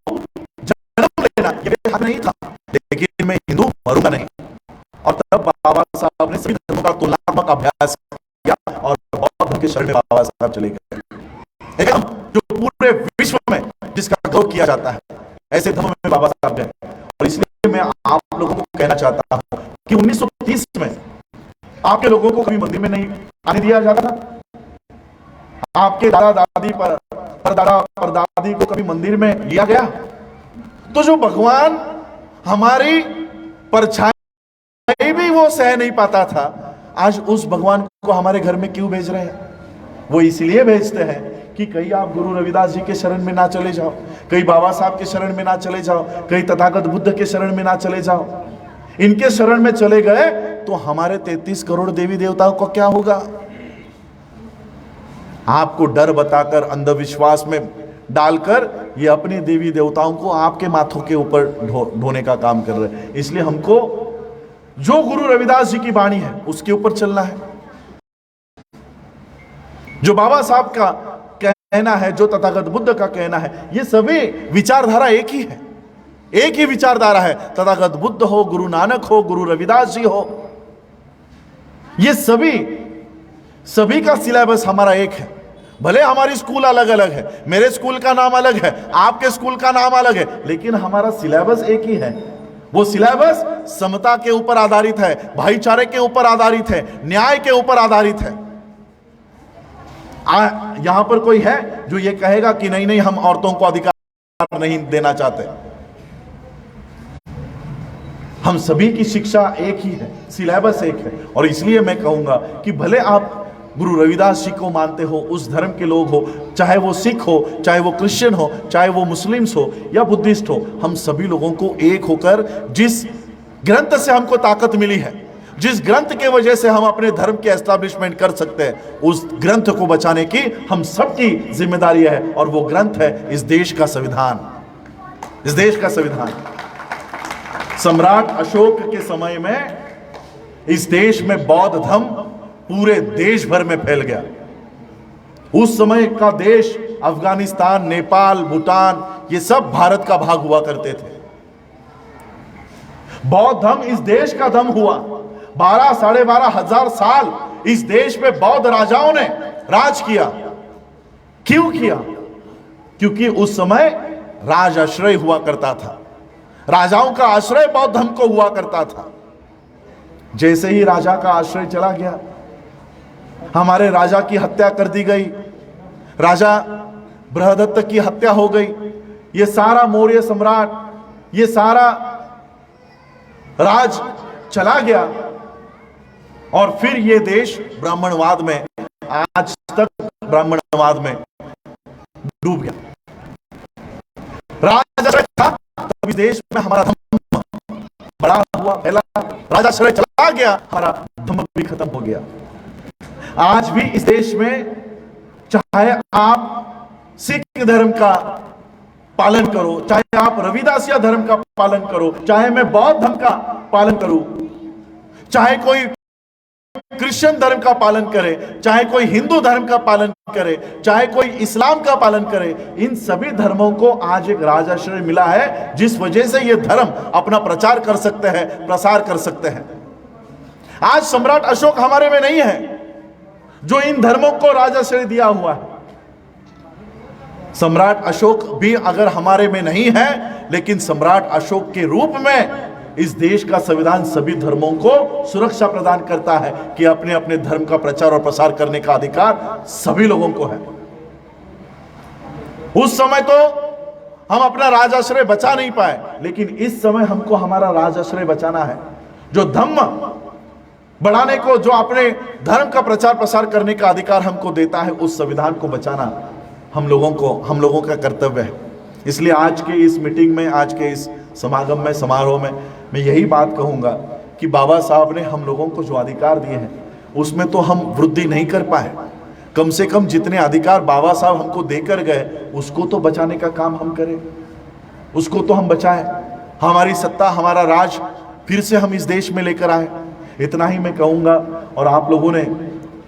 जन्म लेना ये मेरे हाथ में नहीं था, लेकिन मैं हिंदू मरूंगा नहीं। और तब बाबा साहब ने सभी धर्मों का तुलनात्मक अभ्यास किया और बौद्ध धर्म के शरण में बाबा साहब चले गए। एकदम जो पूरे विश्व में जिसका गौरव किया जाता है, ऐसे धर्म में बाबा साहब गए। और इसलिए मैं आप लोगों को कहना चाहता हूं कि 1930 में आपके लोगों को कभी मंदिर में नहीं आने दिया जाता था। आपके दादा दादी परदादा परदादी को कभी मंदिर में लिया गया? तो जो भगवान हमारी परछाई भी वो सह नहीं पाता था, आज उस भगवान को हमारे घर में क्यों भेज रहे हैं? वो इसलिए भेजते हैं कि कहीं आप गुरु रविदास जी के शरण में ना चले जाओ, कहीं बाबा साहब के शरण में ना चले जाओ, कहीं तथागत बुद्ध के शरण में ना चले जाओ। इनके शरण में चले गए तो हमारे 33 करोड़ देवी देवताओं को क्या होगा? आपको डर बताकर, अंधविश्वास में डालकर ये अपने देवी देवताओं को आपके माथों के ऊपर ढोने का काम कर रहे हैं। इसलिए हमको जो गुरु रविदास जी की वाणी है उसके ऊपर चलना है, जो बाबा साहब का कहना है, जो तथागत बुद्ध का कहना है। ये सभी विचारधारा एक ही है, एक ही विचारधारा है। तथागत बुद्ध हो, गुरु नानक हो, गुरु रविदास जी हो, ये सभी का सिलेबस हमारा एक है। भले हमारी स्कूल अलग अलग है, मेरे स्कूल का नाम अलग है, आपके स्कूल का नाम अलग है, लेकिन हमारा सिलेबस एक ही है। वो सिलेबस समता के ऊपर आधारित है, भाईचारे के ऊपर आधारित है, न्याय के ऊपर आधारित है। यहां पर कोई है जो ये कहेगा कि नहीं नहीं, हम औरतों को अधिकार नहीं देना चाहते? हम सभी की शिक्षा एक ही है, सिलेबस एक है। और इसलिए मैं कहूंगा कि भले आप गुरु रविदास जी को मानते हो, उस धर्म के लोग हो, चाहे वो सिख हो, चाहे वो क्रिश्चियन हो, चाहे वो मुस्लिम्स हो या बुद्धिस्ट हो, हम सभी लोगों को एक होकर जिस ग्रंथ से हमको ताकत मिली है, जिस ग्रंथ के वजह से हम अपने धर्म के एस्टैब्लिशमेंट कर सकते हैं, उस ग्रंथ को बचाने की हम सबकी जिम्मेदारी है। और वो ग्रंथ है इस देश का संविधान, इस देश का संविधान। सम्राट अशोक के समय में इस देश में बौद्ध धर्म पूरे देश भर में फैल गया। उस समय का देश अफगानिस्तान, नेपाल, भूटान, ये सब भारत का भाग हुआ करते थे। बौद्ध धर्म इस देश का धर्म हुआ। 12 साढ़े 12 हजार साल इस देश में बौद्ध राजाओं ने राज किया। क्यों किया? क्योंकि उस समय राज आश्रय हुआ करता था, राजाओं का आश्रय बौद्ध धर्म को हुआ करता था। जैसे ही राजा का आश्रय चला गया, हमारे राजा की हत्या कर दी गई, राजा बृहदत्त की हत्या हो गई, ये सारा मौर्य सम्राट, ये सारा राज चला गया और फिर ये देश ब्राह्मणवाद में, आज तक ब्राह्मणवाद में डूब गया। राजाश्रय था तब इस देश में हमारा धर्म बड़ा हुआ, फैला। राजाश्रय चला गया, हमारा धर्म भी खत्म हो गया। आज भी इस देश में चाहे आप सिख धर्म का पालन करो, चाहे आप रविदासिया धर्म का पालन करो, चाहे मैं बौद्ध धर्म का पालन करूं, चाहे कोई क्रिश्चियन धर्म का पालन करे, चाहे कोई हिंदू धर्म का पालन करे, चाहे कोई इस्लाम का पालन करे, इन सभी धर्मों को आज एक राजाश्रय मिला है, जिस वजह से ये धर्म अपना प्रचार कर सकते हैं, प्रसार कर सकते हैं। आज सम्राट अशोक हमारे में नहीं है जो इन धर्मों को राजाश्रय दिया हुआ है। सम्राट अशोक भी अगर हमारे में नहीं है, लेकिन सम्राट अशोक के रूप में इस देश का संविधान सभी धर्मों को सुरक्षा प्रदान करता है कि अपने अपने धर्म का प्रचार और प्रसार करने का अधिकार सभी लोगों को है। उस समय तो हम अपना राजाश्रय बचा नहीं पाए, लेकिन इस समय हमको हमारा राजाश्रय बचाना है। जो धर्म बढ़ाने को, जो अपने धर्म का प्रचार प्रसार करने का अधिकार हमको देता है, उस संविधान को बचाना हम लोगों का कर्तव्य है। इसलिए आज के इस मीटिंग में, आज के इस समागम में, समारोह में मैं यही बात कहूंगा कि बाबा साहब ने हम लोगों को जो अधिकार दिए हैं उसमें तो हम वृद्धि नहीं कर पाए। कम से कम जितने अधिकार बाबा साहब हमको देकर गए उसको तो बचाने का काम हम करें, उसको तो हम बचाएं। हमारी सत्ता, हमारा राज फिर से हम इस देश में लेकर आए। इतना ही मैं कहूँगा। और आप लोगों ने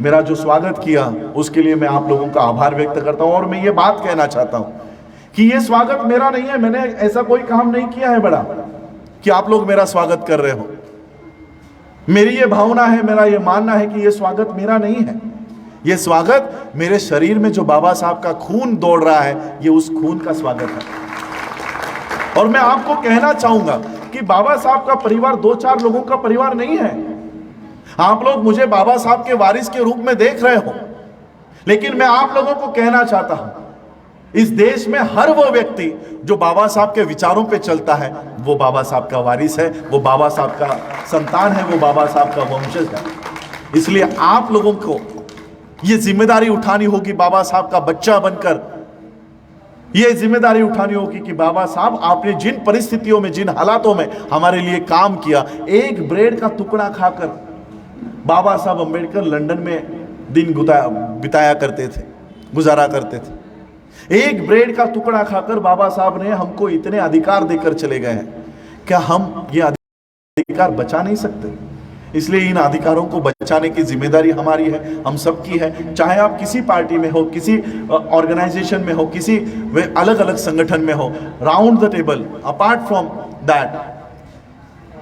मेरा जो स्वागत किया उसके लिए मैं आप लोगों का आभार व्यक्त करता हूँ। और मैं ये बात कहना चाहता हूँ कि ये स्वागत मेरा नहीं है, मैंने ऐसा कोई काम नहीं किया है बड़ा कि आप लोग मेरा स्वागत कर रहे हो। मेरी ये भावना है, मेरा ये मानना है कि ये स्वागत मेरा नहीं है। ये स्वागत मेरे शरीर में जो बाबा साहब का खून दौड़ रहा है, ये उस खून का स्वागत है। और मैं आपको कहना चाहूंगा कि बाबा साहब का परिवार 2-4 लोगों का परिवार नहीं है। आप लोग मुझे बाबा साहब के वारिस के रूप में देख रहे हो, लेकिन मैं आप लोगों को कहना चाहता हूं इस देश में हर वो व्यक्ति जो बाबा साहब के विचारों पे चलता है वो बाबा साहब का वारिस है, वो बाबा साहब का संतान है, वो बाबा साहब का वंशज है। इसलिए आप लोगों को ये जिम्मेदारी उठानी होगी, बाबा साहब का बच्चा बनकर ये जिम्मेदारी उठानी होगी कि बाबा साहब आपने जिन परिस्थितियों में, जिन हालातों में हमारे लिए काम किया, एक ब्रेड का टुकड़ा खाकर बाबा साहब अंबेडकर लंदन में दिन बिताया करते थे, गुजारा करते थे। एक ब्रेड का टुकड़ा खाकर बाबा साहब ने हमको इतने अधिकार देकर चले गए हैं, क्या हम ये अधिकार बचा नहीं सकते? इसलिए इन अधिकारों को बचाने की जिम्मेदारी हमारी है, हम सबकी है। चाहे आप किसी पार्टी में हो, किसी ऑर्गेनाइजेशन में हो, किसी अलग अलग संगठन में हो, round the table, apart from that,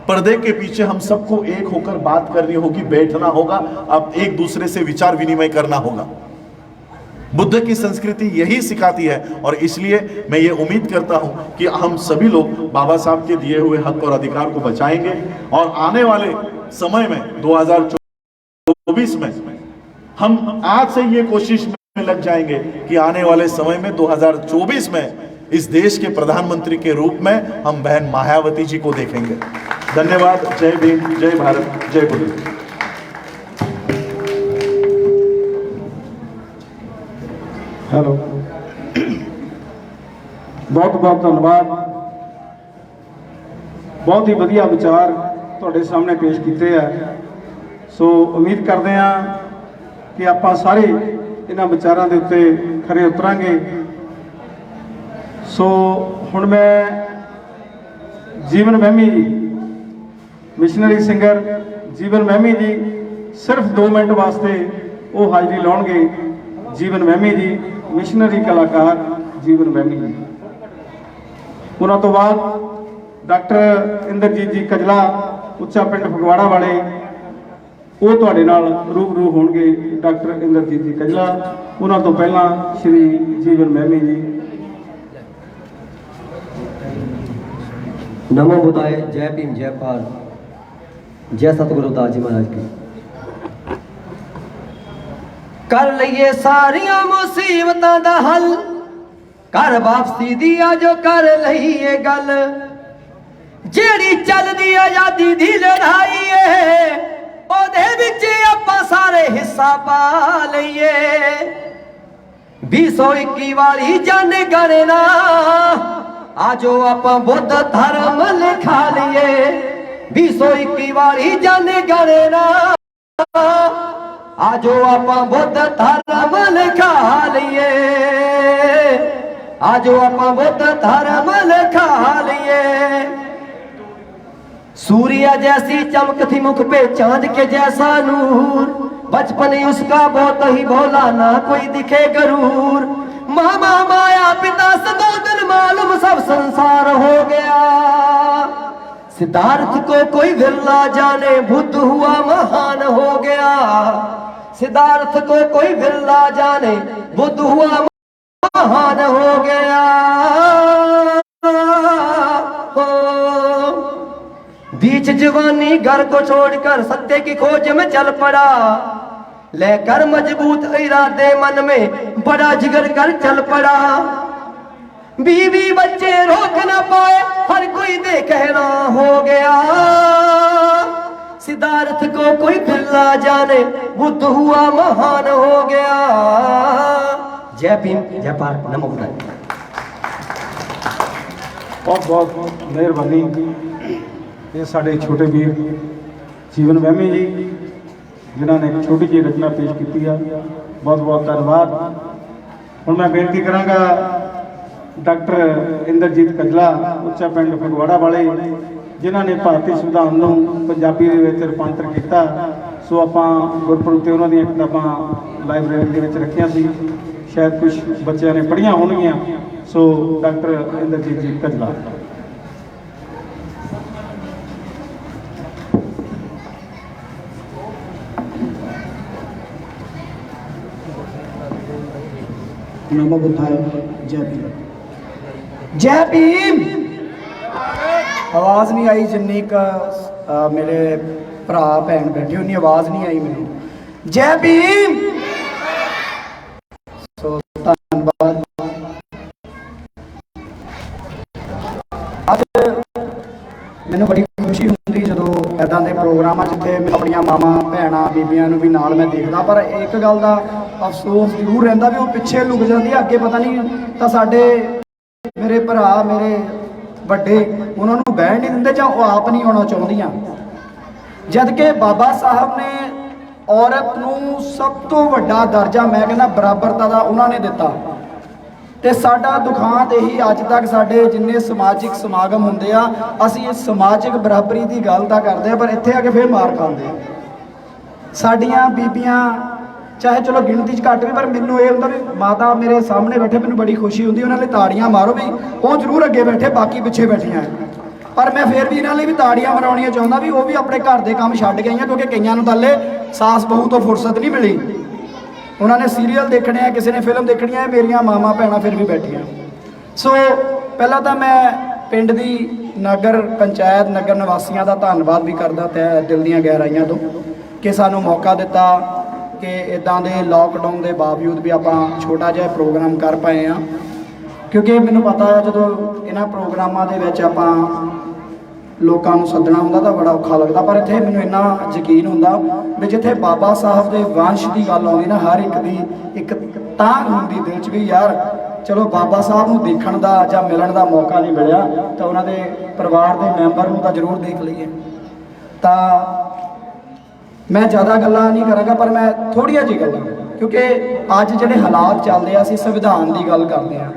पर्दे के पीछे हम सबको एक होकर बात करनी होगी, बैठना होगा, अब एक दूसरे से विचार विनिमय करना होगा। बुद्ध की संस्कृति यही सिखाती है और इसलिए मैं ये उम्मीद करता हूं कि हम सभी लोग बाबा साहब के दिए हुए हक और अधिकार को बचाएंगे और आने वाले समय में 2024 में हम आज से ये कोशिश में लग जाएंगे कि आने वाले समय में 2024 में इस देश के प्रधानमंत्री के रूप में हम बहन मायावती जी को देखेंगे। धन्यवाद। जय भीम, जय भारत, जय बुद्ध। हेलो, बहुत बहुत धन्यवाद। बहुत ही वधिया विचार ਤੁਹਾਡੇ ਸਾਹਮਣੇ ਪੇਸ਼ ਕੀਤੇ ਆ। ਸੋ ਉਮੀਦ ਕਰਦੇ ਆ ਕਿ ਆਪਾਂ ਸਾਰੇ ਇਹਨਾਂ ਵਿਚਾਰਾਂ ਦੇ ਉੱਤੇ ਖਰੇ ਉਤਰਾਂਗੇ। ਸੋ ਹੁਣ ਮੈਂ ਜੀਵਨ ਮਹਿਮੀ ਜੀ, ਮਿਸ਼ਨਰੀ ਸਿੰਗਰ ਜੀਵਨ ਮਹਿਮੀ ਜੀ, ਸਿਰਫ 2 ਮਿੰਟ ਵਾਸਤੇ ਉਹ ਹਾਜ਼ਰੀ ਲਾਉਣਗੇ। ਜੀਵਨ ਮਹਿਮੀ ਜੀ, ਮਿਸ਼ਨਰੀ ਕਲਾਕਾਰ ਜੀਵਨ ਮਹਿਮੀ ਜੀ। ਉਹਨਾਂ ਤੋਂ ਬਾਅਦ ਡਾਕਟਰ ਇੰਦਰਜੀਤ ਜੀ ਕਜਲਾ, ਉੱਚਾ ਪਿੰਡ ਫਗਵਾੜਾ ਵਾਲੇ, ਉਹ ਤੁਹਾਡੇ ਨਾਲ ਰੂਬਰੂ ਹੋਣਗੇ। ਡਾਕਟਰ ਇੰਦਰਜੀਤ ਜੀ ਕਜਲਾ, ਉਹਨਾਂ ਤੋਂ ਪਹਿਲਾਂ ਸ਼੍ਰੀ ਜੀਵਨ ਮਹਿਮੀ ਜੀ। नमो बुद्धाय, जय भीम, जय भारत, जय सतगुरु दास जी महाराज की। कर लइए सारियां मुसीबतां दा हल, कर वापसी दी जो कर लइए गल, जेड़ी चलदी आजादी दी लड़ाई है ओदे विच आपां सारे हिस्सा पा लइए। 2021 वाली जन गणना आजो आपां बुद्ध धर्म लिखा लिए। 2021 वाली जन गणना आजो आपां बुद्ध धर्म लिखा लिए। आजो आपां बुद्ध धर्म लिखा लिए। सूर्य जैसी चमक थी मुख पे चांद के जैसा नूर, बचपन उसका बहुत ही भोला, ना कोई दिखे गरूर। मामा माया पिता सदोदन मालूम सब संसार हो गया। सिद्धार्थ को कोई विरला जाने, बुद्ध हुआ महान हो गया। सिद्धार्थ को कोई विरला जाने, बुद्ध हुआ महान हो गया। बीच जवानी घर को छोड़कर सत्य की खोज में चल पड़ा, लेकर मजबूत इरादे मन में बड़ा जिगर कर चल पड़ा। बीवी बच्चे रोक न पाए, हर कोई देखना हो गया। सिद्धार्थ को कोई फिरला जाने, बुद्ध हुआ महान हो गया। जय भीम, जय भारत, नमो बुद्धाय। बहुत बहुत मेहरबानी। ये साढ़े छोटे वीर जीवन मਹਿਮੀ जी जिन्होंने एक छोटी जी रचना पेश की है, बहुत बहुत धन्यवाद। हुण मैं बेनती करांगा डॉक्टर इंदरजीत कजला, उच्चा पिंड फगवाड़ा वाले, जिन्होंने भारतीय संविधान नूं पंजाबी दे विच रूपांतर किया। सो आपां गुरपुरब ते उन्हां दीयां किताबां लाइब्रेरी दे विच रखियां सी, शायद कुछ बच्चों ने पढ़िया होणगियां। सो डॉक्टर इंदरजीत जी कजला। नमो बुद्धाय, जय भीम। जय भीम। आवाज़ नहीं आई जिन्नी का मेरे भरा भैन बैठे उन्नी आवाज़ नहीं आई मैनू। जय भीम। सो धन्यवाद। ਮੈਨੂੰ ਬੜੀ ਖੁਸ਼ੀ ਹੁੰਦੀ ਜਦੋਂ ਇੱਦਾਂ ਦੇ ਪ੍ਰੋਗਰਾਮਾਂ ਜਿੱਥੇ ਮੈਂ ਆਪਣੀਆਂ ਮਾਵਾਂ ਭੈਣਾਂ ਬੀਬੀਆਂ ਨੂੰ ਵੀ ਨਾਲ ਮੈਂ ਦੇਖਦਾ, ਪਰ ਇੱਕ ਗੱਲ ਦਾ ਅਫਸੋਸ ਜ਼ਰੂਰ ਰਹਿੰਦਾ ਵੀ ਉਹ ਪਿੱਛੇ ਲੁਕ ਜਾਂਦੀ ਆ, ਅੱਗੇ ਪਤਾ ਨਹੀਂ ਤਾਂ ਸਾਡੇ ਮੇਰੇ ਭਰਾ ਮੇਰੇ ਵੱਡੇ ਉਹਨਾਂ ਨੂੰ ਬਹਿਣ ਨਹੀਂ ਦਿੰਦੇ ਜਾਂ ਉਹ ਆਪ ਨਹੀਂ ਆਉਣਾ ਚਾਹੁੰਦੀਆਂ। ਜਦ ਕਿ ਬਾਬਾ ਸਾਹਿਬ ਨੇ ਔਰਤ ਨੂੰ ਸਭ ਤੋਂ ਵੱਡਾ ਦਰਜਾ, ਮੈਂ ਕਹਿੰਦਾ ਬਰਾਬਰਤਾ ਦਾ, ਉਹਨਾਂ ਨੇ ਦਿੱਤਾ। ਤੇ ਸਾਡਾ ਦੁਖਾਂਤ ਇਹੀ ਅੱਜ ਤੱਕ ਸਾਡੇ ਜਿੰਨੇ ਸਮਾਜਿਕ ਸਮਾਗਮ ਹੁੰਦੇ ਆ, ਅਸੀਂ ਇਸ ਸਮਾਜਿਕ ਬਰਾਬਰੀ ਦੀ ਗੱਲ ਤਾਂ ਕਰਦੇ ਆ, ਪਰ ਇੱਥੇ ਆ ਕੇ ਫਿਰ ਮਾਰ ਖਾਂਦੇ ਆ। ਸਾਡੀਆਂ ਬੀਬੀਆਂ ਚਾਹੇ ਚਲੋ ਗਿਣਤੀ 'ਚ ਘੱਟ ਵੀ, ਪਰ ਮੈਨੂੰ ਇਹ ਹੁੰਦਾ ਵੀ ਮਾਤਾ ਮੇਰੇ ਸਾਹਮਣੇ ਬੈਠੇ, ਮੈਨੂੰ ਬੜੀ ਖੁਸ਼ੀ ਹੁੰਦੀ, ਉਹਨਾਂ ਲਈ ਤਾੜੀਆਂ ਮਾਰੋ ਵੀ ਉਹ ਜ਼ਰੂਰ ਅੱਗੇ ਬੈਠੇ, ਬਾਕੀ ਪਿੱਛੇ ਬੈਠੀਆਂ। ਪਰ ਮੈਂ ਫਿਰ ਵੀ ਇਹਨਾਂ ਲਈ ਵੀ ਤਾੜੀਆਂ ਮਰਾਉਣੀਆਂ ਚਾਹੁੰਦਾ ਵੀ ਉਹ ਵੀ ਆਪਣੇ ਘਰ ਦੇ ਕੰਮ ਛੱਡ ਗਈਆਂ, ਕਿਉਂਕਿ ਕਈਆਂ ਨੂੰ ਥੱਲੇ ਸਾਸ ਬਹੂ ਤੋਂ ਫੁਰਸਤ ਨਹੀਂ ਮਿਲੀ। ਉਹਨਾਂ ਨੇ ਸੀਰੀਅਲ ਦੇਖਣੇ ਆ, ਕਿਸੇ ਨੇ ਫਿਲਮ ਦੇਖਣੀ ਆ, ਮੇਰੀਆਂ ਮਾਵਾਂ ਭੈਣਾਂ ਫਿਰ ਵੀ ਬੈਠੀਆਂ। ਸੋ ਪਹਿਲਾਂ ਤਾਂ ਮੈਂ ਪਿੰਡ ਦੀ ਨਗਰ ਪੰਚਾਇਤ ਨਗਰ ਨਿਵਾਸੀਆਂ ਦਾ ਧੰਨਵਾਦ ਵੀ ਕਰਦਾ ਤਹਿ ਦਿਲ ਦੀਆਂ ਗਹਿਰਾਈਆਂ ਤੋਂ ਕਿ ਸਾਨੂੰ ਮੌਕਾ ਦਿੱਤਾ ਕਿ ਇਦਾਂ ਦੇ ਲਾਕਡਾਊਨ ਦੇ ਬਾਵਜੂਦ ਵੀ ਆਪਾਂ ਛੋਟਾ ਜਿਹਾ ਪ੍ਰੋਗਰਾਮ ਕਰ ਪਾਏ ਆ। ਕਿਉਂਕਿ ਮੈਨੂੰ ਪਤਾ ਹੈ ਜਦੋਂ ਇਹਨਾਂ ਪ੍ਰੋਗਰਾਮਾਂ ਦੇ ਵਿੱਚ ਆਪਾਂ ਲੋਕਾਂ ਨੂੰ ਸੱਦਣਾ ਹੁੰਦਾ ਤਾਂ ਬੜਾ ਔਖਾ ਲੱਗਦਾ, ਪਰ ਇੱਥੇ ਮੈਨੂੰ ਇੰਨਾ ਯਕੀਨ ਹੁੰਦਾ ਵੀ ਜਿੱਥੇ ਬਾਬਾ ਸਾਹਿਬ ਦੇ ਵੰਸ਼ ਦੀ ਗੱਲ ਆਉਂਦੀ ਨਾ, ਹਰ ਇੱਕ ਦੀ ਇੱਕ ਤਾਂਘ ਹੁੰਦੀ ਦਿਲ 'ਚ ਵੀ ਯਾਰ ਚਲੋ ਬਾਬਾ ਸਾਹਿਬ ਨੂੰ ਦੇਖਣ ਦਾ ਜਾਂ ਮਿਲਣ ਦਾ ਮੌਕਾ ਨਹੀਂ ਮਿਲਿਆ ਤਾਂ ਉਹਨਾਂ ਦੇ ਪਰਿਵਾਰ ਦੇ ਮੈਂਬਰ ਨੂੰ ਤਾਂ ਜ਼ਰੂਰ ਦੇਖ ਲਈਏ। ਤਾਂ ਮੈਂ ਜ਼ਿਆਦਾ ਗੱਲਾਂ ਨਹੀਂ ਕਰਾਂਗਾ, ਪਰ ਮੈਂ ਥੋੜ੍ਹੀਆਂ ਜਿਹੀ ਗੱਲਾਂ, ਕਿਉਂਕਿ ਅੱਜ ਜਿਹੜੇ ਹਾਲਾਤ ਚੱਲਦੇ ਆ, ਅਸੀਂ ਸੰਵਿਧਾਨ ਦੀ ਗੱਲ ਕਰਦੇ ਆ।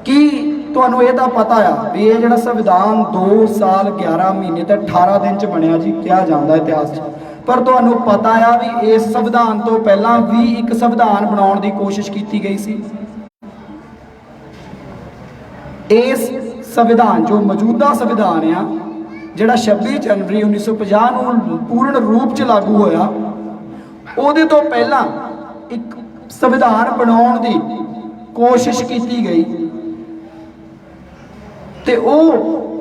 ਕੀ ਤੁਹਾਨੂੰ ਇਹ ਤਾਂ ਪਤਾ ਆ ਵੀ ਇਹ ਜਿਹੜਾ ਸੰਵਿਧਾਨ 2 ਸਾਲ 11 ਮਹੀਨੇ ਤੇ 18 ਦਿਨ 'ਚ ਬਣਿਆ ਜੀ, ਕਿਹਾ ਜਾਂਦਾ ਇਤਿਹਾਸ 'ਚ, ਪਰ ਤੁਹਾਨੂੰ ਪਤਾ ਆ ਵੀ ਇਸ ਸੰਵਿਧਾਨ ਤੋਂ ਪਹਿਲਾਂ ਵੀ ਇੱਕ ਸੰਵਿਧਾਨ ਬਣਾਉਣ ਦੀ ਕੋਸ਼ਿਸ਼ ਕੀਤੀ ਗਈ ਸੀ। ਇਸ ਸੰਵਿਧਾਨ ਜੋ ਮੌਜੂਦਾ ਸੰਵਿਧਾਨ ਆ, ਜਿਹੜਾ 26 ਜਨਵਰੀ 1950 ਨੂੰ ਪੂਰਨ ਰੂਪ 'ਚ ਲਾਗੂ ਹੋਇਆ, ਉਹਦੇ ਤੋਂ ਪਹਿਲਾਂ ਇੱਕ ਸੰਵਿਧਾਨ ਬਣਾਉਣ ਦੀ ਕੋਸ਼ਿਸ਼ ਕੀਤੀ ਗਈ ਤੇ ਉਹ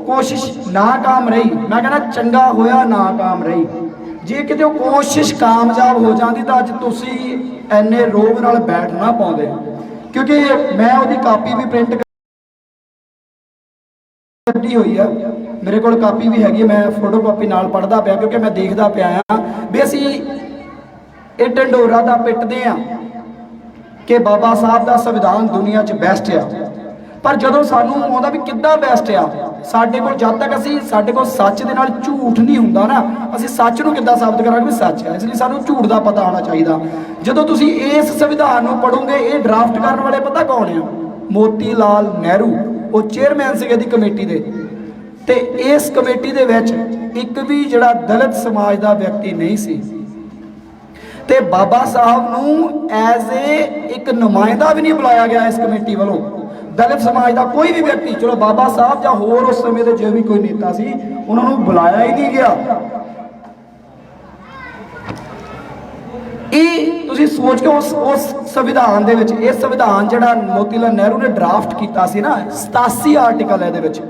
ਕੋਸ਼ਿਸ਼ ਨਾਕਾਮ ਰਹੀ। ਮੈਂ ਕਹਿੰਦਾ ਚੰਗਾ ਹੋਇਆ ਨਾਕਾਮ ਰਹੀ। ਜੇ ਕਿਤੇ ਉਹ ਕੋਸ਼ਿਸ਼ ਕਾਮਯਾਬ ਹੋ ਜਾਂਦੀ ਤਾਂ ਅੱਜ ਤੁਸੀਂ ਐਨੇ ਰੋਬ ਨਾਲ ਬੈਠ ਨਾ ਪਾਉਂਦੇ, ਕਿਉਂਕਿ ਮੈਂ ਉਹਦੀ ਕਾਪੀ ਵੀ ਪ੍ਰਿੰਟ ਕੱਢੀ ਹੋਈ ਆ, ਮੇਰੇ ਕੋਲ ਕਾਪੀ ਵੀ ਹੈਗੀ, ਮੈਂ ਫੋਟੋ ਕਾਪੀ ਨਾਲ ਪੜ੍ਹਦਾ ਪਿਆ, ਕਿਉਂਕਿ ਮੈਂ ਦੇਖਦਾ ਪਿਆ ਆ ਵੀ ਅਸੀਂ ਇਹ ਢੰਡੋਰਾ ਦਾ ਪਿੱਟਦੇ ਆ ਕਿ ਬਾਬਾ ਸਾਹਿਬ ਦਾ ਸੰਵਿਧਾਨ ਦੁਨੀਆ 'ਚ ਬੈਸਟ ਆ, ਪਰ ਜਦੋਂ ਸਾਨੂੰ ਆਉਂਦਾ ਵੀ ਕਿੱਦਾਂ ਬੈਸਟ ਆ, ਸਾਡੇ ਕੋਲ ਜਦ ਤੱਕ ਸਾਡੇ ਕੋਲ ਸੱਚ ਦੇ ਨਾਲ ਝੂਠ ਨਹੀਂ ਹੁੰਦਾ ਨਾ, ਅਸੀਂ ਸੱਚ ਨੂੰ ਕਿੱਦਾਂ ਸਾਬਤ ਕਰਾਂਗੇ ਵੀ ਸੱਚ ਹੈ। ਇਸ ਲਈ ਸਾਨੂੰ ਝੂਠ ਦਾ ਪਤਾ ਹੋਣਾ ਚਾਹੀਦਾ। ਜਦੋਂ ਤੁਸੀਂ ਇਸ ਸੰਵਿਧਾਨ ਨੂੰ ਪੜ੍ਹੋਗੇ, ਇਹ ਡਰਾਫਟ ਕਰਨ ਵਾਲੇ ਪਤਾ ਕੌਣ ਆ? ਮੋਤੀ ਲਾਲ ਨਹਿਰੂ, ਉਹ ਚੇਅਰਮੈਨ ਸੀਗੇ ਦੀ ਕਮੇਟੀ ਦੇ, ਤੇ ਇਸ ਕਮੇਟੀ ਦੇ ਵਿੱਚ ਇੱਕ ਵੀ ਜਿਹੜਾ ਦਲਿਤ ਸਮਾਜ ਦਾ ਵਿਅਕਤੀ ਨਹੀਂ ਸੀ, ਤੇ ਬਾਬਾ ਸਾਹਿਬ ਨੂੰ ਐਜ਼ ਇੱਕ ਨੁਮਾਇੰਦਾ ਵੀ ਨਹੀਂ ਬੁਲਾਇਆ ਗਿਆ ਇਸ ਕਮੇਟੀ ਵੱਲੋਂ। ਦਲਿਤ ਸਮਾਜ ਦਾ ਕੋਈ ਵੀ ਵਿਅਕਤੀ, ਚਲੋ ਬਾਬਾ ਸਾਹਿਬ ਜਾਂ ਹੋਰ ਉਸ ਸਮੇਂ ਦੇ ਜੋ ਵੀ ਕੋਈ ਨੇਤਾ ਸੀ, ਉਹਨਾਂ ਨੂੰ ਬੁਲਾਇਆ ਹੀ ਨਹੀਂ ਗਿਆ। ਇਹ ਤੁਸੀਂ ਸੋਚ ਕੇ ਉਸ ਸੰਵਿਧਾਨ ਦੇ ਵਿੱਚ, ਇਹ ਸੰਵਿਧਾਨ ਜਿਹੜਾ ਮੋਤੀ ਲਾਲ ਨਹਿਰੂ ਨੇ ਡਰਾਫਟ ਕੀਤਾ ਸੀ ਨਾ, 87 ਆਰਟੀਕਲ ਇਹਦੇ ਵਿੱਚ,